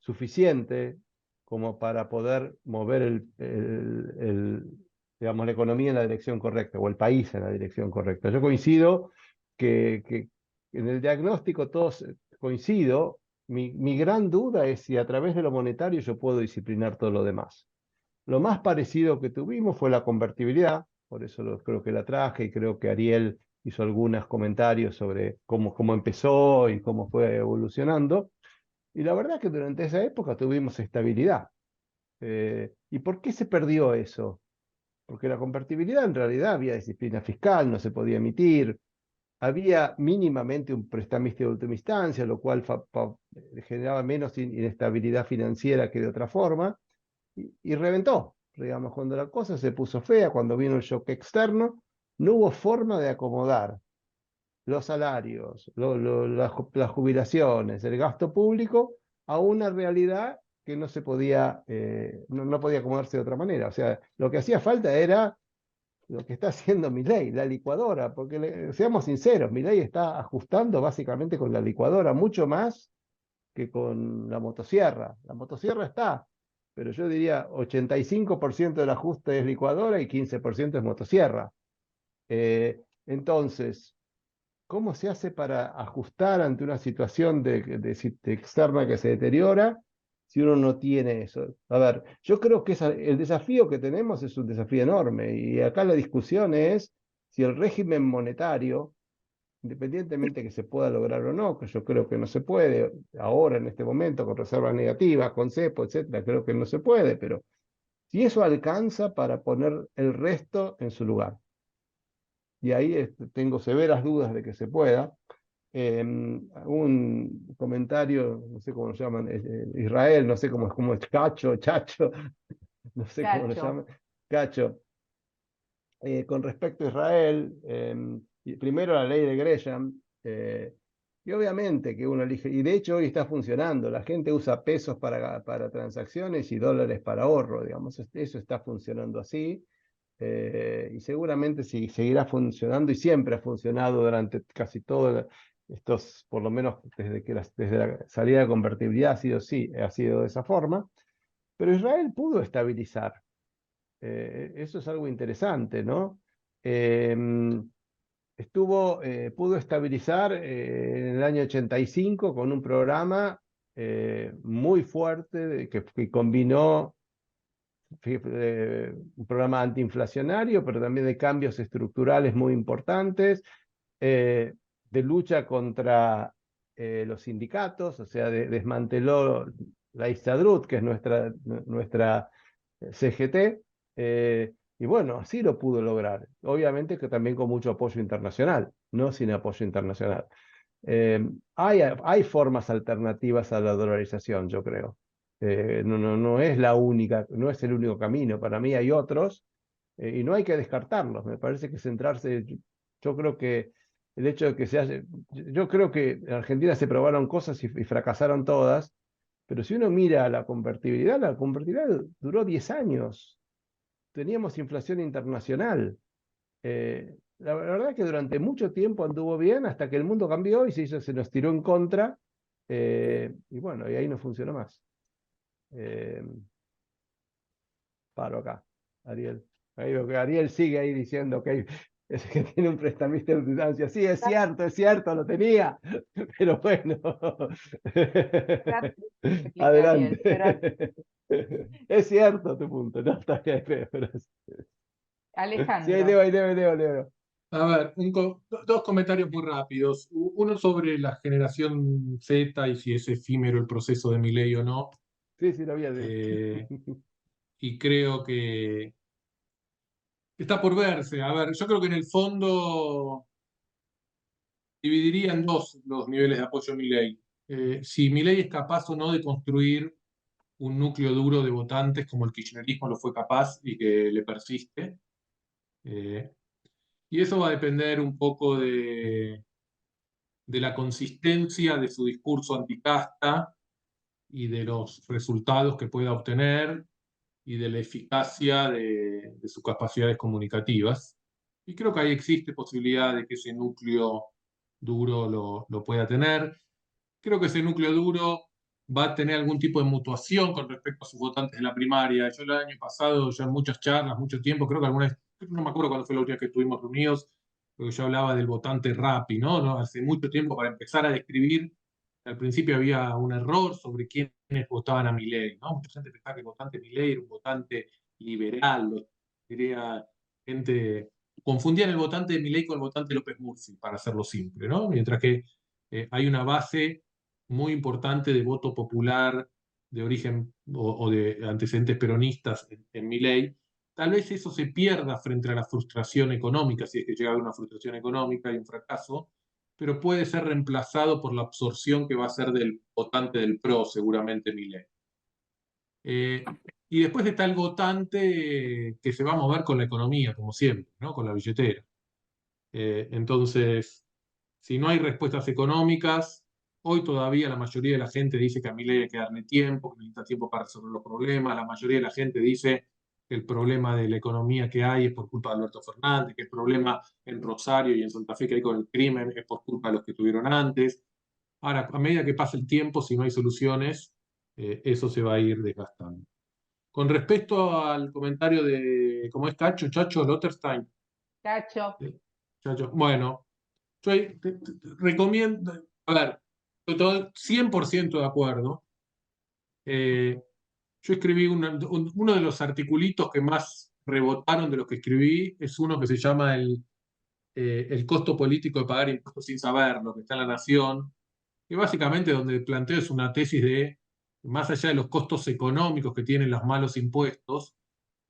suficiente como para poder mover digamos, la economía en la dirección correcta, o el país en la dirección correcta. Yo coincido que en el diagnóstico todos coincido. Mi gran duda es si a través de lo monetario yo puedo disciplinar todo lo demás. Lo más parecido que tuvimos fue la convertibilidad, por eso creo que la traje y creo que Ariel hizo algunos comentarios sobre cómo empezó y cómo fue evolucionando. Y la verdad que durante esa época tuvimos estabilidad. ¿Y por qué se perdió eso? Porque la convertibilidad en realidad había disciplina fiscal, no se podía emitir, había mínimamente un prestamista de última instancia, lo cual generaba menos inestabilidad financiera que de otra forma, y reventó. Digamos, cuando la cosa se puso fea, cuando vino el shock externo, no hubo forma de acomodar los salarios, las jubilaciones, el gasto público a una realidad que no se podía, no podía acomodarse de otra manera. O sea, lo que hacía falta era lo que está haciendo Milei, la licuadora, porque seamos sinceros, Milei está ajustando básicamente con la licuadora, mucho más que con la motosierra. La motosierra está, pero yo diría 85% del ajuste es licuadora y 15% es motosierra. Entonces, ¿cómo se hace para ajustar ante una situación de externa que se deteriora si uno no tiene eso? A ver, yo creo que el desafío que tenemos es un desafío enorme y acá la discusión es si el régimen monetario, independientemente que se pueda lograr o no, que yo creo que no se puede ahora en este momento con reservas negativas, con cepo, etcétera, creo que no se puede, pero si eso alcanza para poner el resto en su lugar. Y ahí tengo severas dudas de que se pueda. Un comentario, no sé cómo lo llaman, Israel, no sé cómo es Cacho, Chacho, no sé cómo lo
Cacho.
llaman, Cacho. Con respecto a Israel, primero la ley de Gresham, y obviamente que uno elige, y de hecho hoy está funcionando, la gente usa pesos para transacciones y dólares para ahorro, digamos, eso está funcionando así. Y seguramente seguirá funcionando y siempre ha funcionado durante casi todos estos, por lo menos desde la salida de convertibilidad ha sido de esa forma, pero Israel pudo estabilizar. Eso es algo interesante, ¿no? Pudo estabilizar en el año 85 con un programa muy fuerte que combinó un programa antiinflacionario, pero también de cambios estructurales muy importantes, de lucha contra los sindicatos, o sea, desmanteló la Histadrut, que es nuestra CGT, y bueno, así lo pudo lograr. Obviamente que también con mucho apoyo internacional, no sin apoyo internacional. Hay formas alternativas a la dolarización, yo creo. No es la única, no es el único camino. Para mí hay otros y no hay que descartarlos. Me parece que centrarse, yo creo que el hecho de que yo creo que en Argentina se probaron cosas y fracasaron todas, pero si uno mira la convertibilidad duró 10 años. Teníamos inflación internacional. La verdad es que durante mucho tiempo anduvo bien hasta que el mundo cambió y se nos tiró en contra. Y bueno, y ahí no funcionó más. Paro acá, Ariel. Ahí veo que Ariel sigue ahí diciendo que que tiene un prestamista de utilizancia. Sí, es cierto, lo tenía. Pero bueno. Adelante. Es cierto tu punto, no está bien, pero sí, ahí leo.
A ver, dos comentarios muy rápidos. Uno sobre la generación Z y si es efímero el proceso de Milei o no.
Sí, lo vi.
Y creo que está por verse. A ver, yo creo que en el fondo dividiría en dos los niveles de apoyo a Milei. Si Milei es capaz o no de construir un núcleo duro de votantes como el kirchnerismo lo fue capaz y que le persiste. Y eso va a depender un poco de la consistencia de su discurso anticasta y de los resultados que pueda obtener y de la eficacia de sus capacidades comunicativas. Y creo que ahí existe posibilidad de que ese núcleo duro lo pueda tener. Creo que ese núcleo duro va a tener algún tipo de mutuación con respecto a sus votantes de la primaria. Yo el año pasado, ya en muchas charlas, mucho tiempo, creo que alguna vez, no me acuerdo cuándo fue la última que estuvimos reunidos, porque yo hablaba del votante Rappi, ¿no? Hace mucho tiempo para empezar a describir, al principio había un error sobre quiénes votaban a Milei, ¿no? Mucha gente pensaba que el votante Milei era un votante liberal, diría gente, confundían el votante de Milei con el votante López Murphy, para hacerlo simple, ¿no? Mientras que hay una base muy importante de voto popular de origen o de antecedentes peronistas en Milei. Tal vez eso se pierda frente a la frustración económica, si es que llega a haber una frustración económica y un fracaso, pero puede ser reemplazado por la absorción que va a ser del votante del PRO, seguramente Milei. Y después está el votante que se va a mover con la economía, como siempre, ¿no? Con la billetera. Entonces, si no hay respuestas económicas, hoy todavía la mayoría de la gente dice que a Milei hay que darle tiempo, que necesita tiempo para resolver los problemas. La mayoría de la gente dice que el problema de la economía que hay es por culpa de Alberto Fernández, que el problema en Rosario y en Santa Fe que hay con el crimen es por culpa de los que tuvieron antes. Ahora, a medida que pasa el tiempo, si no hay soluciones, eso se va a ir desgastando. Con respecto al comentario de, ¿cómo es Chacho Lotterstein?
Cacho.
Chacho, bueno, yo recomiendo, a ver, estoy 100% de acuerdo. Yo escribí uno de los articulitos que más rebotaron de los que escribí, es uno que se llama el costo político de pagar impuestos sin saberlo, que está en La Nación, que básicamente donde planteo es una tesis de, más allá de los costos económicos que tienen los malos impuestos,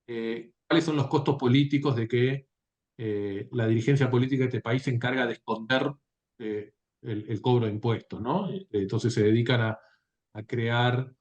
cuáles son los costos políticos de que la dirigencia política de este país se encarga de esconder el cobro de impuestos, ¿no? Entonces se dedican a crear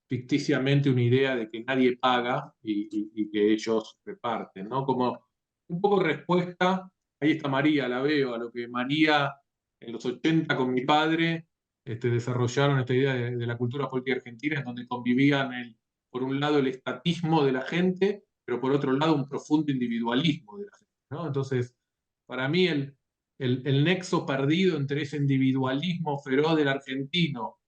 ficticiamente una idea de que nadie paga y que ellos reparten, ¿no? Como un poco respuesta, ahí está María, la veo, a lo que María en los 80 con mi padre desarrollaron esta idea de la cultura política argentina, en donde convivían por un lado el estatismo de la gente, pero por otro lado un profundo individualismo de la gente, ¿no? Entonces, para mí el nexo perdido entre ese individualismo feroz del argentino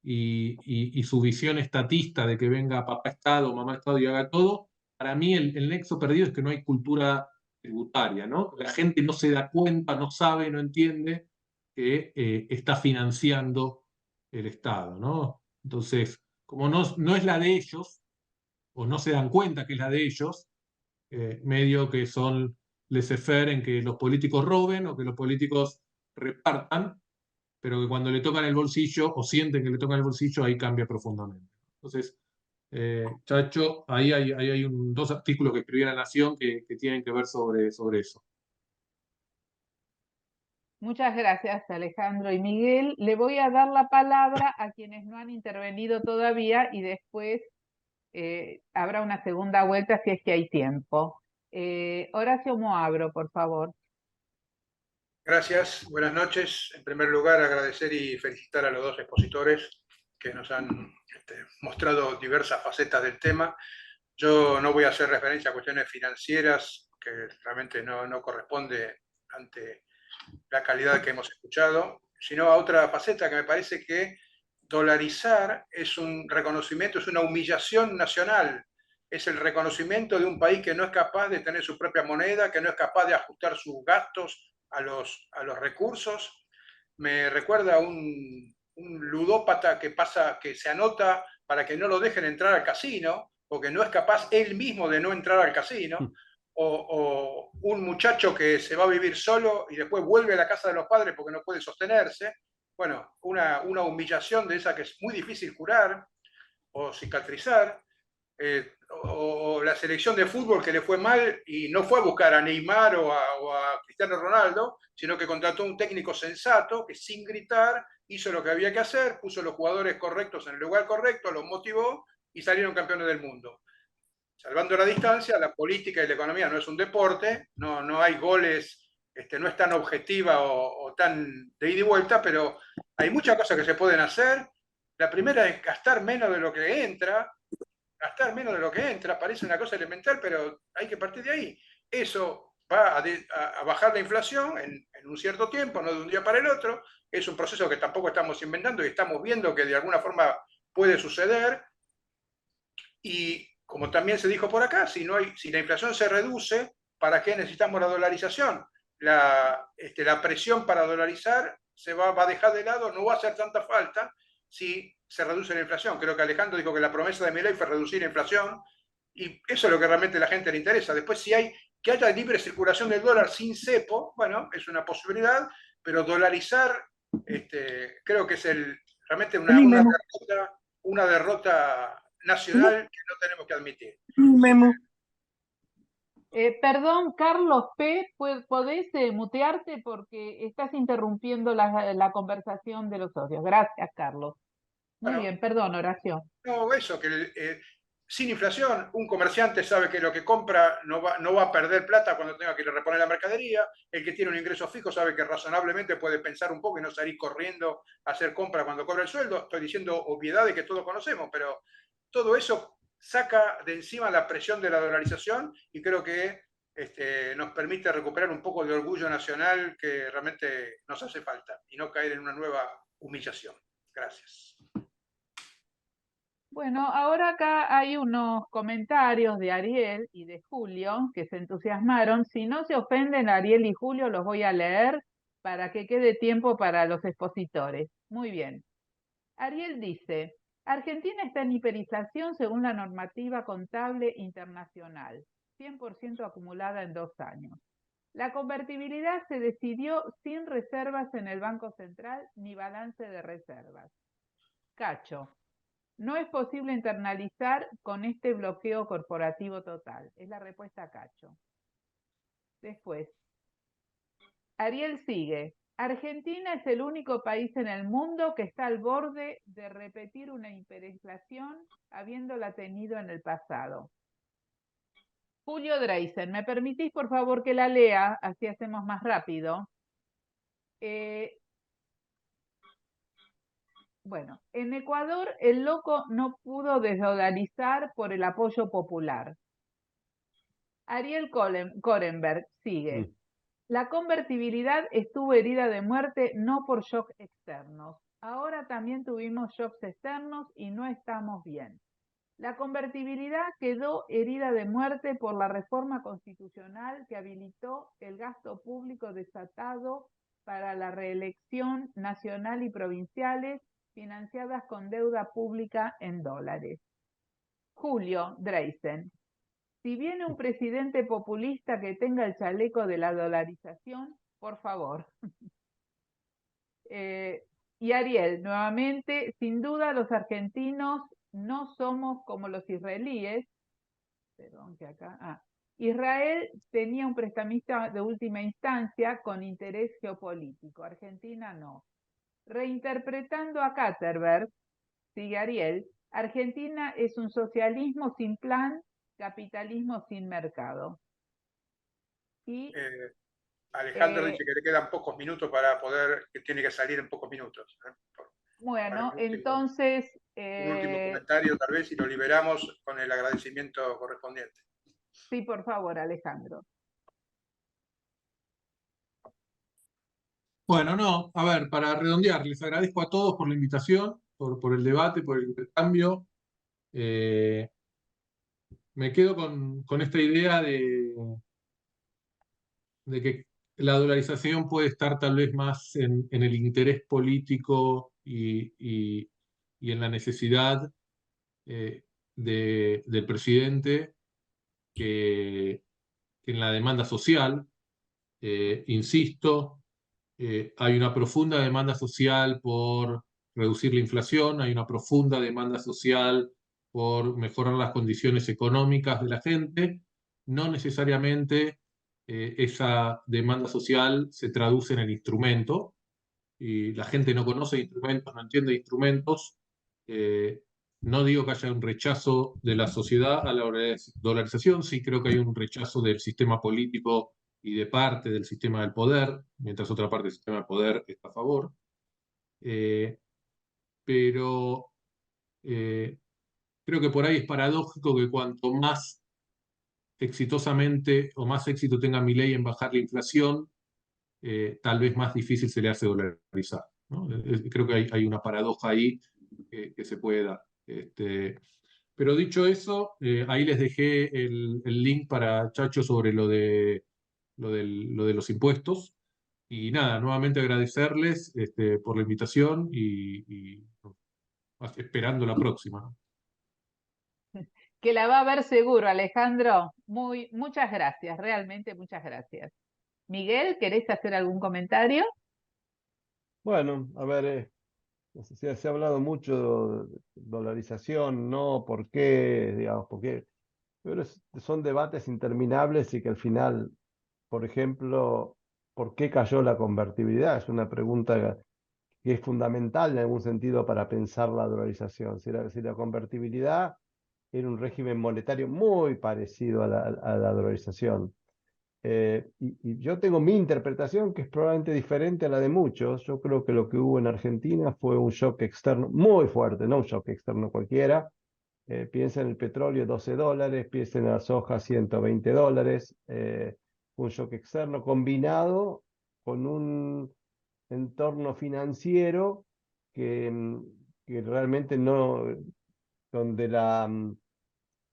y su visión estatista de que venga papá Estado, mamá Estado y haga todo, para mí el nexo perdido es que no hay cultura tributaria, ¿no? La gente no se da cuenta, no sabe, no entiende que está financiando el Estado, ¿no? Entonces, como no es la de ellos, o no se dan cuenta que es la de ellos, medio que son laissez-faire en que los políticos roben o que los políticos repartan, pero que cuando le tocan el bolsillo o sienten que le tocan el bolsillo, ahí cambia profundamente. Entonces, Chacho, ahí hay dos artículos que escribí en La Nación que tienen que ver sobre eso.
Muchas gracias, Alejandro y Miguel. Le voy a dar la palabra a quienes no han intervenido todavía y después habrá una segunda vuelta si es que hay tiempo. Horacio Moabro, por favor.
Gracias, buenas noches. En primer lugar, agradecer y felicitar a los dos expositores que nos han mostrado diversas facetas del tema. Yo no voy a hacer referencia a cuestiones financieras, que realmente no corresponde ante la calidad que hemos escuchado, sino a otra faceta que me parece que dolarizar es un reconocimiento, es una humillación nacional. Es el reconocimiento de un país que no es capaz de tener su propia moneda, que no es capaz de ajustar sus gastos a los recursos. Me recuerda a un ludópata que se anota para que no lo dejen entrar al casino, porque no es capaz él mismo de no entrar al casino, o un muchacho que se va a vivir solo y después vuelve a la casa de los padres porque no puede sostenerse. Bueno, una humillación de esa que es muy difícil curar o cicatrizar. O la selección de fútbol que le fue mal y no fue a buscar a Neymar o a Cristiano Ronaldo, sino que contrató un técnico sensato que sin gritar hizo lo que había que hacer, puso los jugadores correctos en el lugar correcto, los motivó y salieron campeones del mundo. Salvando la distancia, la política y la economía no es un deporte, no hay goles, no es tan objetiva o tan de ida y vuelta, pero hay muchas cosas que se pueden hacer. La primera es gastar menos de lo que entra. Gastar menos de lo que entra parece una cosa elemental, pero hay que partir de ahí. Eso va a bajar la inflación en un cierto tiempo, no de un día para el otro. Es un proceso que tampoco estamos inventando y estamos viendo que de alguna forma puede suceder. Y como también se dijo por acá, si la inflación se reduce, ¿para qué necesitamos la dolarización? la presión para dolarizar se va a dejar de lado, no va a hacer tanta falta si se reduce la inflación. Creo que Alejandro dijo que la promesa de Milei fue reducir la inflación, y eso es lo que realmente a la gente le interesa. Después, si hay que haya libre circulación del dólar sin cepo, bueno, es una posibilidad, pero dolarizar, creo que es realmente una derrota nacional que no tenemos que admitir.
Perdón, Carlos P., ¿podés mutearte porque estás interrumpiendo la conversación de los socios? Gracias, Carlos. Muy
Bueno,
bien, perdón, Horacio.
No, eso, que sin inflación, un comerciante sabe que lo que compra no va a perder plata cuando tenga que reponer la mercadería. El que tiene un ingreso fijo sabe que razonablemente puede pensar un poco y no salir corriendo a hacer compra cuando cobra el sueldo. Estoy diciendo obviedades que todos conocemos, pero todo eso saca de encima la presión de la dolarización y creo que nos permite recuperar un poco de orgullo nacional que realmente nos hace falta y no caer en una nueva humillación. Gracias.
Bueno, ahora acá hay unos comentarios de Ariel y de Julio que se entusiasmaron. Si no se ofenden Ariel y Julio, los voy a leer para que quede tiempo para los expositores. Muy bien. Ariel dice, Argentina está en hiperinflación según la normativa contable internacional, 100% acumulada en 2 años. La convertibilidad se decidió sin reservas en el Banco Central ni balance de reservas. Cacho. No es posible internalizar con este bloqueo corporativo total. Es la respuesta a Cacho. Después, Ariel sigue. Argentina es el único país en el mundo que está al borde de repetir una hiperinflación habiéndola tenido en el pasado. Julio Dreisen, ¿me permitís por favor que la lea? Así hacemos más rápido. Bueno, en Ecuador el loco no pudo desdolarizar por el apoyo popular. Ariel Korenberg sigue. La convertibilidad estuvo herida de muerte no por shocks externos. Ahora también tuvimos shocks externos y no estamos bien. La convertibilidad quedó herida de muerte por la reforma constitucional que habilitó el gasto público desatado para la reelección nacional y provinciales financiadas con deuda pública en dólares. Julio Dreisen. Si viene un presidente populista que tenga el chaleco de la dolarización, por favor. Y Ariel, nuevamente, sin duda los argentinos no somos como los israelíes. Perdón, que acá. Israel tenía un prestamista de última instancia con interés geopolítico. Argentina no. Reinterpretando a Katterberg, sigue Ariel, Argentina es un socialismo sin plan, capitalismo sin mercado. Y
Alejandro dice que le quedan pocos minutos para poder, que tiene que salir en pocos minutos.
Bueno, entonces...
Un último comentario tal vez y lo liberamos con el agradecimiento correspondiente.
Sí, por favor, Alejandro.
Bueno, no, a ver, para redondear, les agradezco a todos por la invitación, por el debate, por el intercambio. Me quedo con esta idea de que la dolarización puede estar tal vez más en el interés político y en la necesidad del presidente que en la demanda social. Insisto, hay una profunda demanda social por reducir la inflación, hay una profunda demanda social por mejorar las condiciones económicas de la gente. No necesariamente esa demanda social se traduce en el instrumento, y la gente no conoce instrumentos, no entiende instrumentos. No digo que haya un rechazo de la sociedad a la dolarización, sí creo que hay un rechazo del sistema político y de parte del sistema del poder, mientras otra parte del sistema del poder está a favor. Pero creo que por ahí es paradójico que cuanto más exitosamente o más éxito tenga Milei en bajar la inflación, tal vez más difícil se le hace dolarizar, ¿no? Creo que hay una paradoja ahí que se puede dar. Pero dicho eso, ahí les dejé el link para Chacho sobre lo de lo de los impuestos. Y nada, nuevamente agradecerles por la invitación y esperando la próxima, ¿no?
Que la va a ver seguro, Alejandro. Muchas gracias, realmente muchas gracias. Miguel, ¿querés hacer algún comentario?
Bueno, a ver, no sé, se ha hablado mucho de dolarización, ¿no? ¿Por qué? Digamos, ¿por qué? Pero son debates interminables y que al final, por ejemplo, ¿por qué cayó la convertibilidad? Es una pregunta que es fundamental en algún sentido para pensar la dolarización. Si la convertibilidad era un régimen monetario muy parecido a la dolarización. Y yo tengo mi interpretación que es probablemente diferente a la de muchos. Yo creo que lo que hubo en Argentina fue un shock externo muy fuerte, no un shock externo cualquiera. Piensa en el petróleo, $12, piensa en la soja, $120. Un shock externo combinado con un entorno financiero que realmente no, donde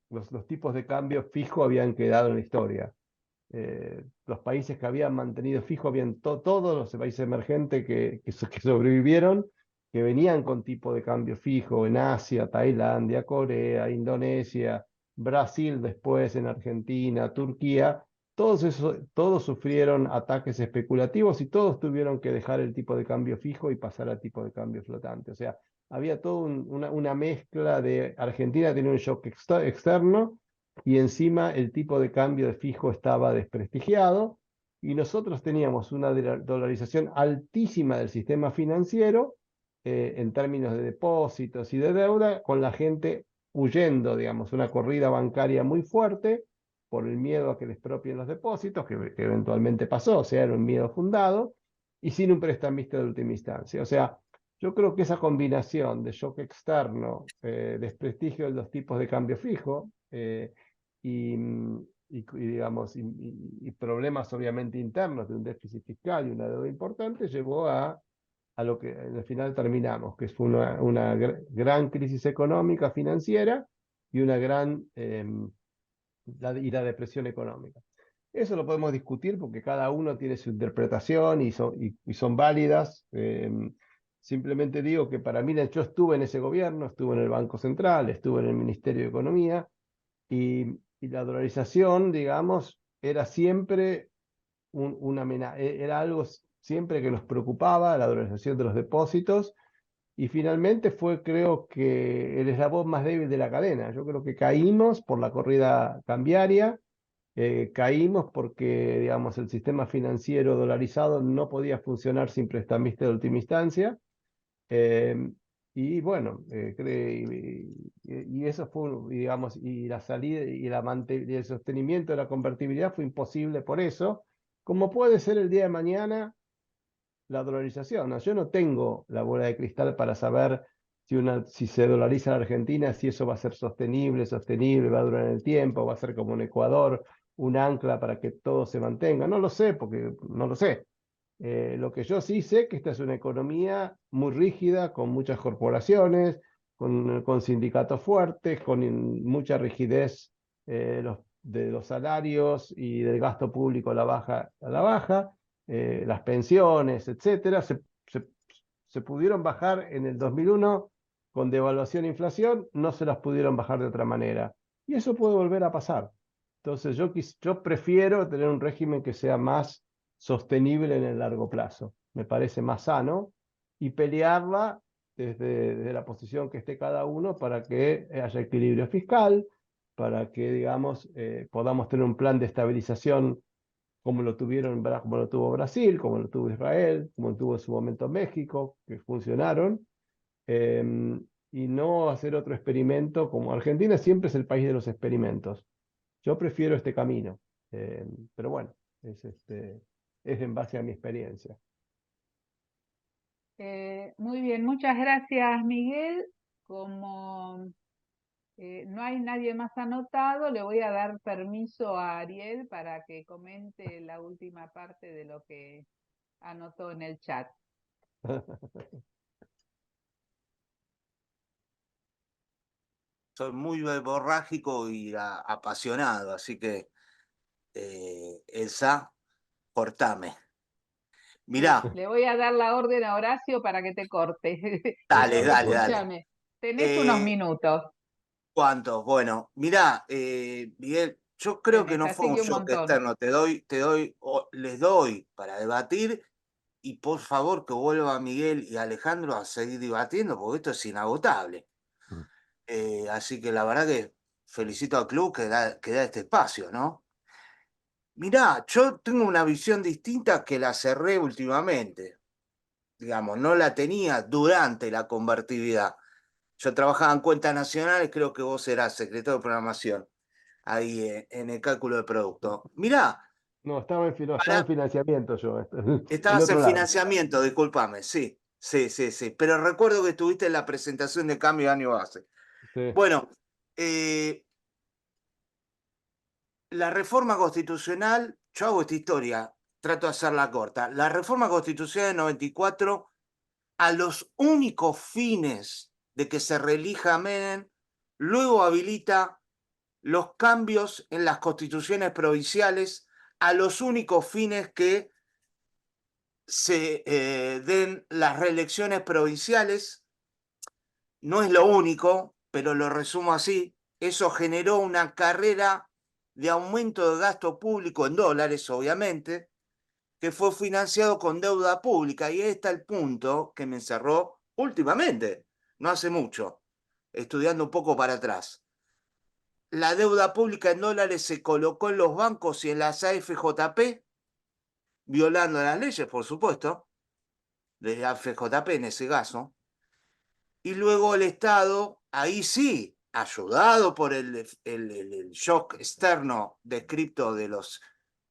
los tipos de cambio fijo habían quedado en la historia. Los países que habían mantenido fijo, habían todos los países emergentes que sobrevivieron, que venían con tipo de cambio fijo en Asia, Tailandia, Corea, Indonesia, Brasil después, en Argentina, Turquía, todos sufrieron ataques especulativos y todos tuvieron que dejar el tipo de cambio fijo y pasar al tipo de cambio flotante. O sea, había toda una mezcla de Argentina tenía un shock externo y encima el tipo de cambio de fijo estaba desprestigiado y nosotros teníamos una dolarización altísima del sistema financiero en términos de depósitos y de deuda, con la gente huyendo, digamos, una corrida bancaria muy fuerte por el miedo a que les expropien los depósitos, que eventualmente pasó, o sea, era un miedo fundado, y sin un prestamista de última instancia. O sea, yo creo que esa combinación de shock externo, desprestigio de los tipos de cambio fijo, digamos, y problemas obviamente internos de un déficit fiscal y una deuda importante, llevó a lo que al final terminamos, que fue una gran crisis económica, financiera y una gran la depresión económica. Eso lo podemos discutir porque cada uno tiene su interpretación y son válidas. Simplemente digo que para mí, yo estuve en ese gobierno, estuve en el Banco Central, estuve en el Ministerio de Economía, y la dolarización, digamos, era siempre una amenaza, era algo siempre que nos preocupaba, la dolarización de los depósitos, y finalmente fue, creo que, el eslabón más débil de la cadena. Yo creo que caímos por la corrida cambiaria, caímos porque, digamos, el sistema financiero dolarizado no podía funcionar sin prestamista de última instancia. Y bueno, y eso fue, digamos, y la salida y y el sostenimiento de la convertibilidad fue imposible por eso, como puede ser el día de mañana la dolarización, ¿no? Yo no tengo la bola de cristal para saber si se dolariza la Argentina, si eso va a ser sostenible, va a durar en el tiempo, va a ser como en Ecuador, un ancla para que todo se mantenga. No lo sé, porque no lo sé. Lo que yo sí sé que esta es una economía muy rígida, con muchas corporaciones, con sindicatos fuertes, con mucha rigidez de los salarios y del gasto público a la baja, las pensiones, etcétera, se pudieron bajar en el 2001 con devaluación e inflación, no se las pudieron bajar de otra manera. Y eso puede volver a pasar. Entonces yo prefiero tener un régimen que sea más sostenible en el largo plazo. Me parece más sano y pelearla desde la posición que esté cada uno para que haya equilibrio fiscal, para que, digamos, podamos tener un plan de estabilización como lo como lo tuvo Brasil, como lo tuvo Israel, como lo tuvo en su momento México, que funcionaron, y no hacer otro experimento como Argentina siempre es el país de los experimentos. Yo prefiero este camino, pero bueno, es en base a mi experiencia.
Muy bien, muchas gracias, Miguel. Como no hay nadie más anotado, le voy a dar permiso a Ariel para que comente la última parte de lo que anotó en el chat.
Soy muy borrágico y apasionado, así que Elsa, cortame. Mirá,
Le voy a dar la orden a Horacio para que te corte.
dale, dale, dale.
Escúchame, tenés unos minutos.
¿Cuántos? Bueno, mirá, Miguel, yo creo que
Tenés,
no fue
así
un
que un
shock
montón.
externo. Les doy para debatir y por favor que vuelva Miguel y Alejandro a seguir debatiendo porque esto es inagotable. Así que la verdad que felicito al club que da este espacio, ¿no? Mirá, yo tengo una visión distinta que la cerré últimamente. Digamos, no la tenía durante la convertibilidad. Yo trabajaba en cuentas nacionales, creo que vos eras secretario de programación, ahí en el cálculo de producto. Mirá,
No, estaba en financiamiento yo. El
estabas en
otro lado.
financiamiento, discúlpame, sí. Pero recuerdo que estuviste en la presentación de cambio de año base.
Sí.
Bueno, la reforma constitucional, yo hago esta historia, trato de hacerla corta. La reforma constitucional del 94, a los únicos fines de que se reelija Menem, luego habilita los cambios en las constituciones provinciales a los únicos fines que se den las reelecciones provinciales. No es lo único, pero lo resumo así. Eso generó una carrera de aumento de gasto público en dólares, obviamente, que fue financiado con deuda pública. Y ahí está el punto que me encerró últimamente, no hace mucho, estudiando un poco para atrás. La deuda pública en dólares se colocó en los bancos y en las AFJP, violando las leyes, por supuesto, de AFJP en ese caso. Y luego el Estado, ahí sí, ayudado por el shock externo descrito de los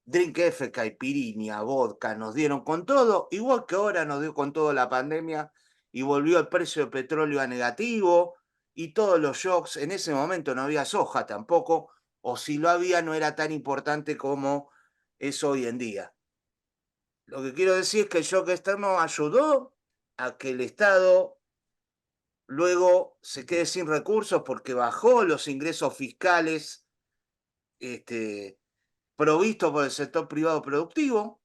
Drink F, caipirinha, vodka, nos dieron con todo, igual que ahora nos dio con todo la pandemia y volvió el precio del petróleo a negativo y todos los shocks. En ese momento no había soja tampoco, o si lo había no era tan importante como es hoy en día. Lo que quiero decir es que el shock externo ayudó a que el Estado luego se quede sin recursos porque bajó los ingresos fiscales provistos por el sector privado productivo,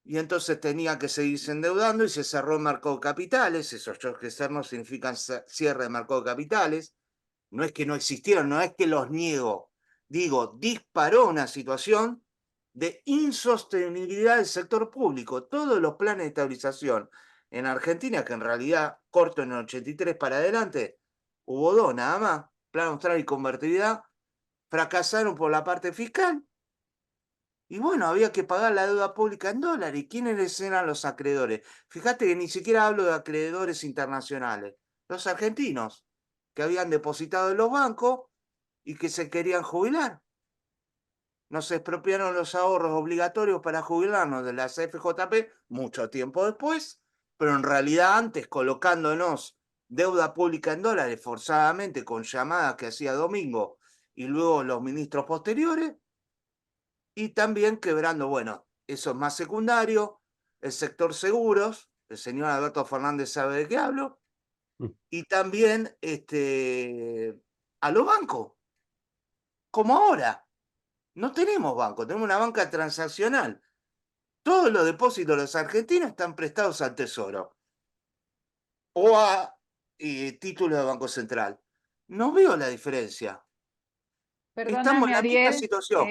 y entonces tenía que seguirse endeudando y se cerró el mercado de capitales. Esos shocks externos significan cierre de mercado de capitales. No es que no existieron, no es que los niego. Digo, disparó una situación de insostenibilidad del sector público. Todos los planes de estabilización en Argentina, que en realidad corto en el 83 para adelante, hubo dos nada más, Plan Austral y Convertibilidad, fracasaron por la parte fiscal. Y bueno, había que pagar la deuda pública en dólares. ¿Y quiénes eran los acreedores? Fíjate que ni siquiera hablo de acreedores internacionales. Los argentinos, que habían depositado en los bancos y que se querían jubilar. Nos expropiaron los ahorros obligatorios para jubilarnos de las FJP mucho tiempo después, pero en realidad antes colocándonos deuda pública en dólares forzadamente con llamadas que hacía Domingo y luego los ministros posteriores. Y también quebrando, bueno, eso es más secundario, el sector seguros, el señor Alberto Fernández sabe de qué hablo, y también a los bancos, como ahora. No tenemos banco, tenemos una banca transaccional. Todos los depósitos de los argentinos están prestados al Tesoro o a títulos de Banco Central. No veo la diferencia. Estamos en
Perdóname,
la misma
Ariel.
situación.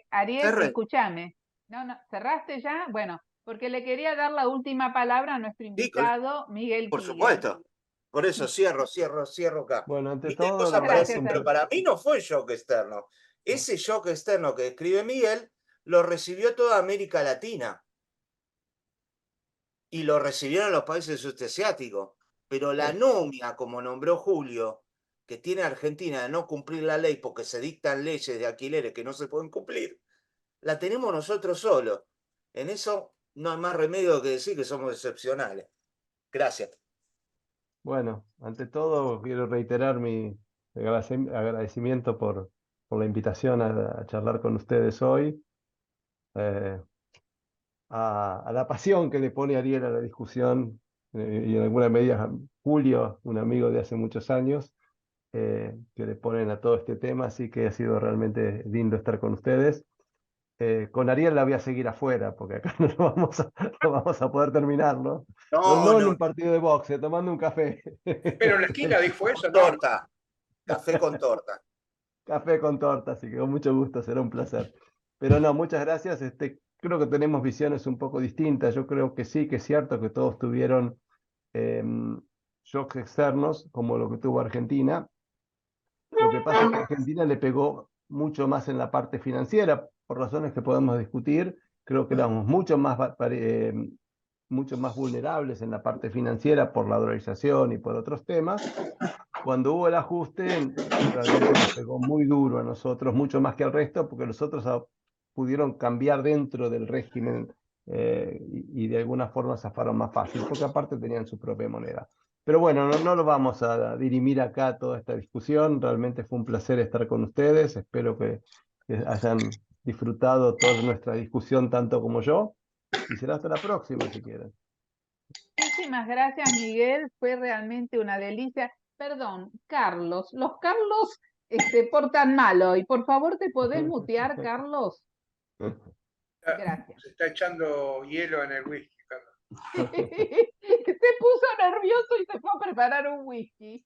Ariel,
Cerré.
escúchame. No, ¿cerraste ya? Bueno, porque le quería dar la última palabra a nuestro invitado, Miguel
Por
Kilian.
supuesto. Por eso cierro acá.
Bueno, ante
Y tengo
todo,
cosas
la
para
verdad
decir,
es
pero para mí no fue shock externo. Ese shock externo que describe Miguel lo recibió toda América Latina. Y lo recibieron los países sudeste asiáticos. Pero la anomia, como nombró Julio, que tiene Argentina de no cumplir la ley porque se dictan leyes de alquileres que no se pueden cumplir, la tenemos nosotros solos. En eso no hay más remedio que decir que somos excepcionales. Gracias.
Bueno, ante todo quiero reiterar mi agradecimiento por la invitación a charlar con ustedes hoy, a la pasión que le pone Ariel a la discusión, y en alguna medida Julio, un amigo de hace muchos años, que le ponen a todo este tema, así que ha sido realmente lindo estar con ustedes. Con Ariel la voy a seguir afuera, porque acá no vamos a poder terminar, ¿no?
No,
No en
no,
un partido de boxe, tomando un café.
Pero en la esquina dijo eso, ¿no?
torta, café con torta.
Café con torta, así que con mucho gusto, será un placer. Pero no, muchas gracias. Creo que tenemos visiones un poco distintas. Yo creo que sí, que es cierto que todos tuvieron shocks externos, como lo que tuvo Argentina. Lo que pasa es que Argentina le pegó mucho más en la parte financiera, por razones que podemos discutir. Creo que éramos mucho más vulnerables en la parte financiera por la dolarización y por otros temas. Cuando hubo el ajuste, realmente nos pegó muy duro a nosotros, mucho más que al resto, porque los otros pudieron cambiar dentro del régimen y de alguna forma zafaron más fácil, porque aparte tenían su propia moneda. Pero bueno, no lo vamos a dirimir acá toda esta discusión. Realmente fue un placer estar con ustedes. Espero que hayan disfrutado toda nuestra discusión tanto como yo. Y será hasta la próxima, si quieren.
Muchísimas gracias, Miguel. Fue realmente una delicia. Perdón, Carlos. Los Carlos portan mal hoy. Por favor, ¿te podés mutear, Carlos? Gracias.
Se está echando hielo en el whisky, Carlos.
Se puso nervioso y se fue a preparar un whisky.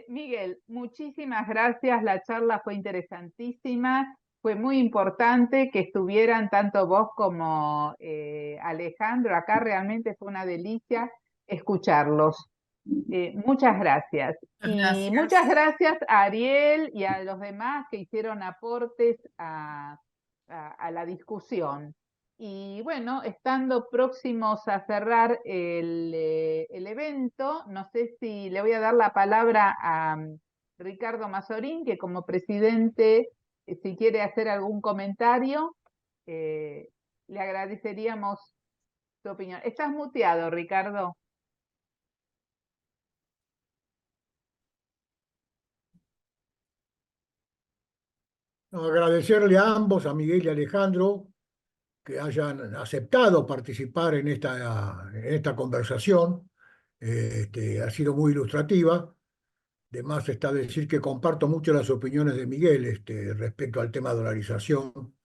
Miguel, muchísimas gracias. La charla fue interesantísima. Fue muy importante que estuvieran tanto vos como Alejandro acá. Realmente fue una delicia escucharlos. Muchas gracias. Y muchas gracias a Ariel y a los demás que hicieron aportes a la discusión. Y bueno, estando próximos a cerrar el evento, no sé si le voy a dar la palabra a Ricardo Mazorín, que como presidente, si quiere hacer algún comentario, le agradeceríamos su opinión. Estás muteado, Ricardo.
Agradecerle a ambos, a Miguel y a Alejandro, que hayan aceptado participar en esta conversación. Ha sido muy ilustrativa. Además, está decir que comparto mucho las opiniones de Miguel respecto al tema de dolarización.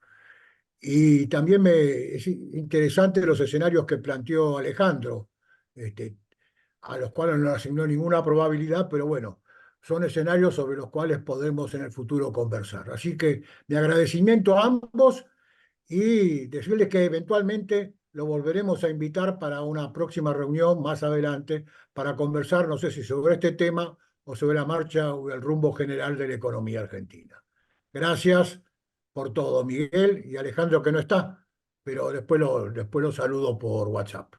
Y también es interesante los escenarios que planteó Alejandro, a los cuales no asignó ninguna probabilidad, pero bueno, son escenarios sobre los cuales podremos en el futuro conversar. Así que mi agradecimiento a ambos y decirles que eventualmente lo volveremos a invitar para una próxima reunión más adelante para conversar, no sé si sobre este tema o sobre la marcha o el rumbo general de la economía argentina. Gracias por todo, Miguel y Alejandro, que no está, pero después lo saludo por WhatsApp.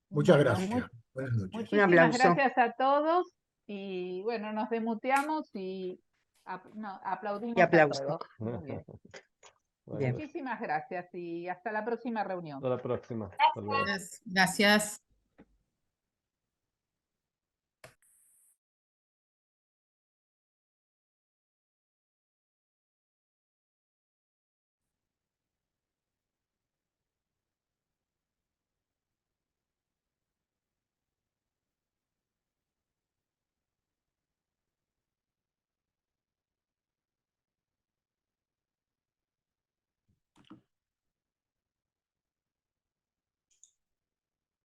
Muchas gracias. Buenas noches.
Muchísimas gracias a todos y bueno, nos desmuteamos y aplaudimos a todos. Muy bien.
Bueno,
Muchísimas gracias y hasta la próxima reunión.
hasta la próxima.
Gracias.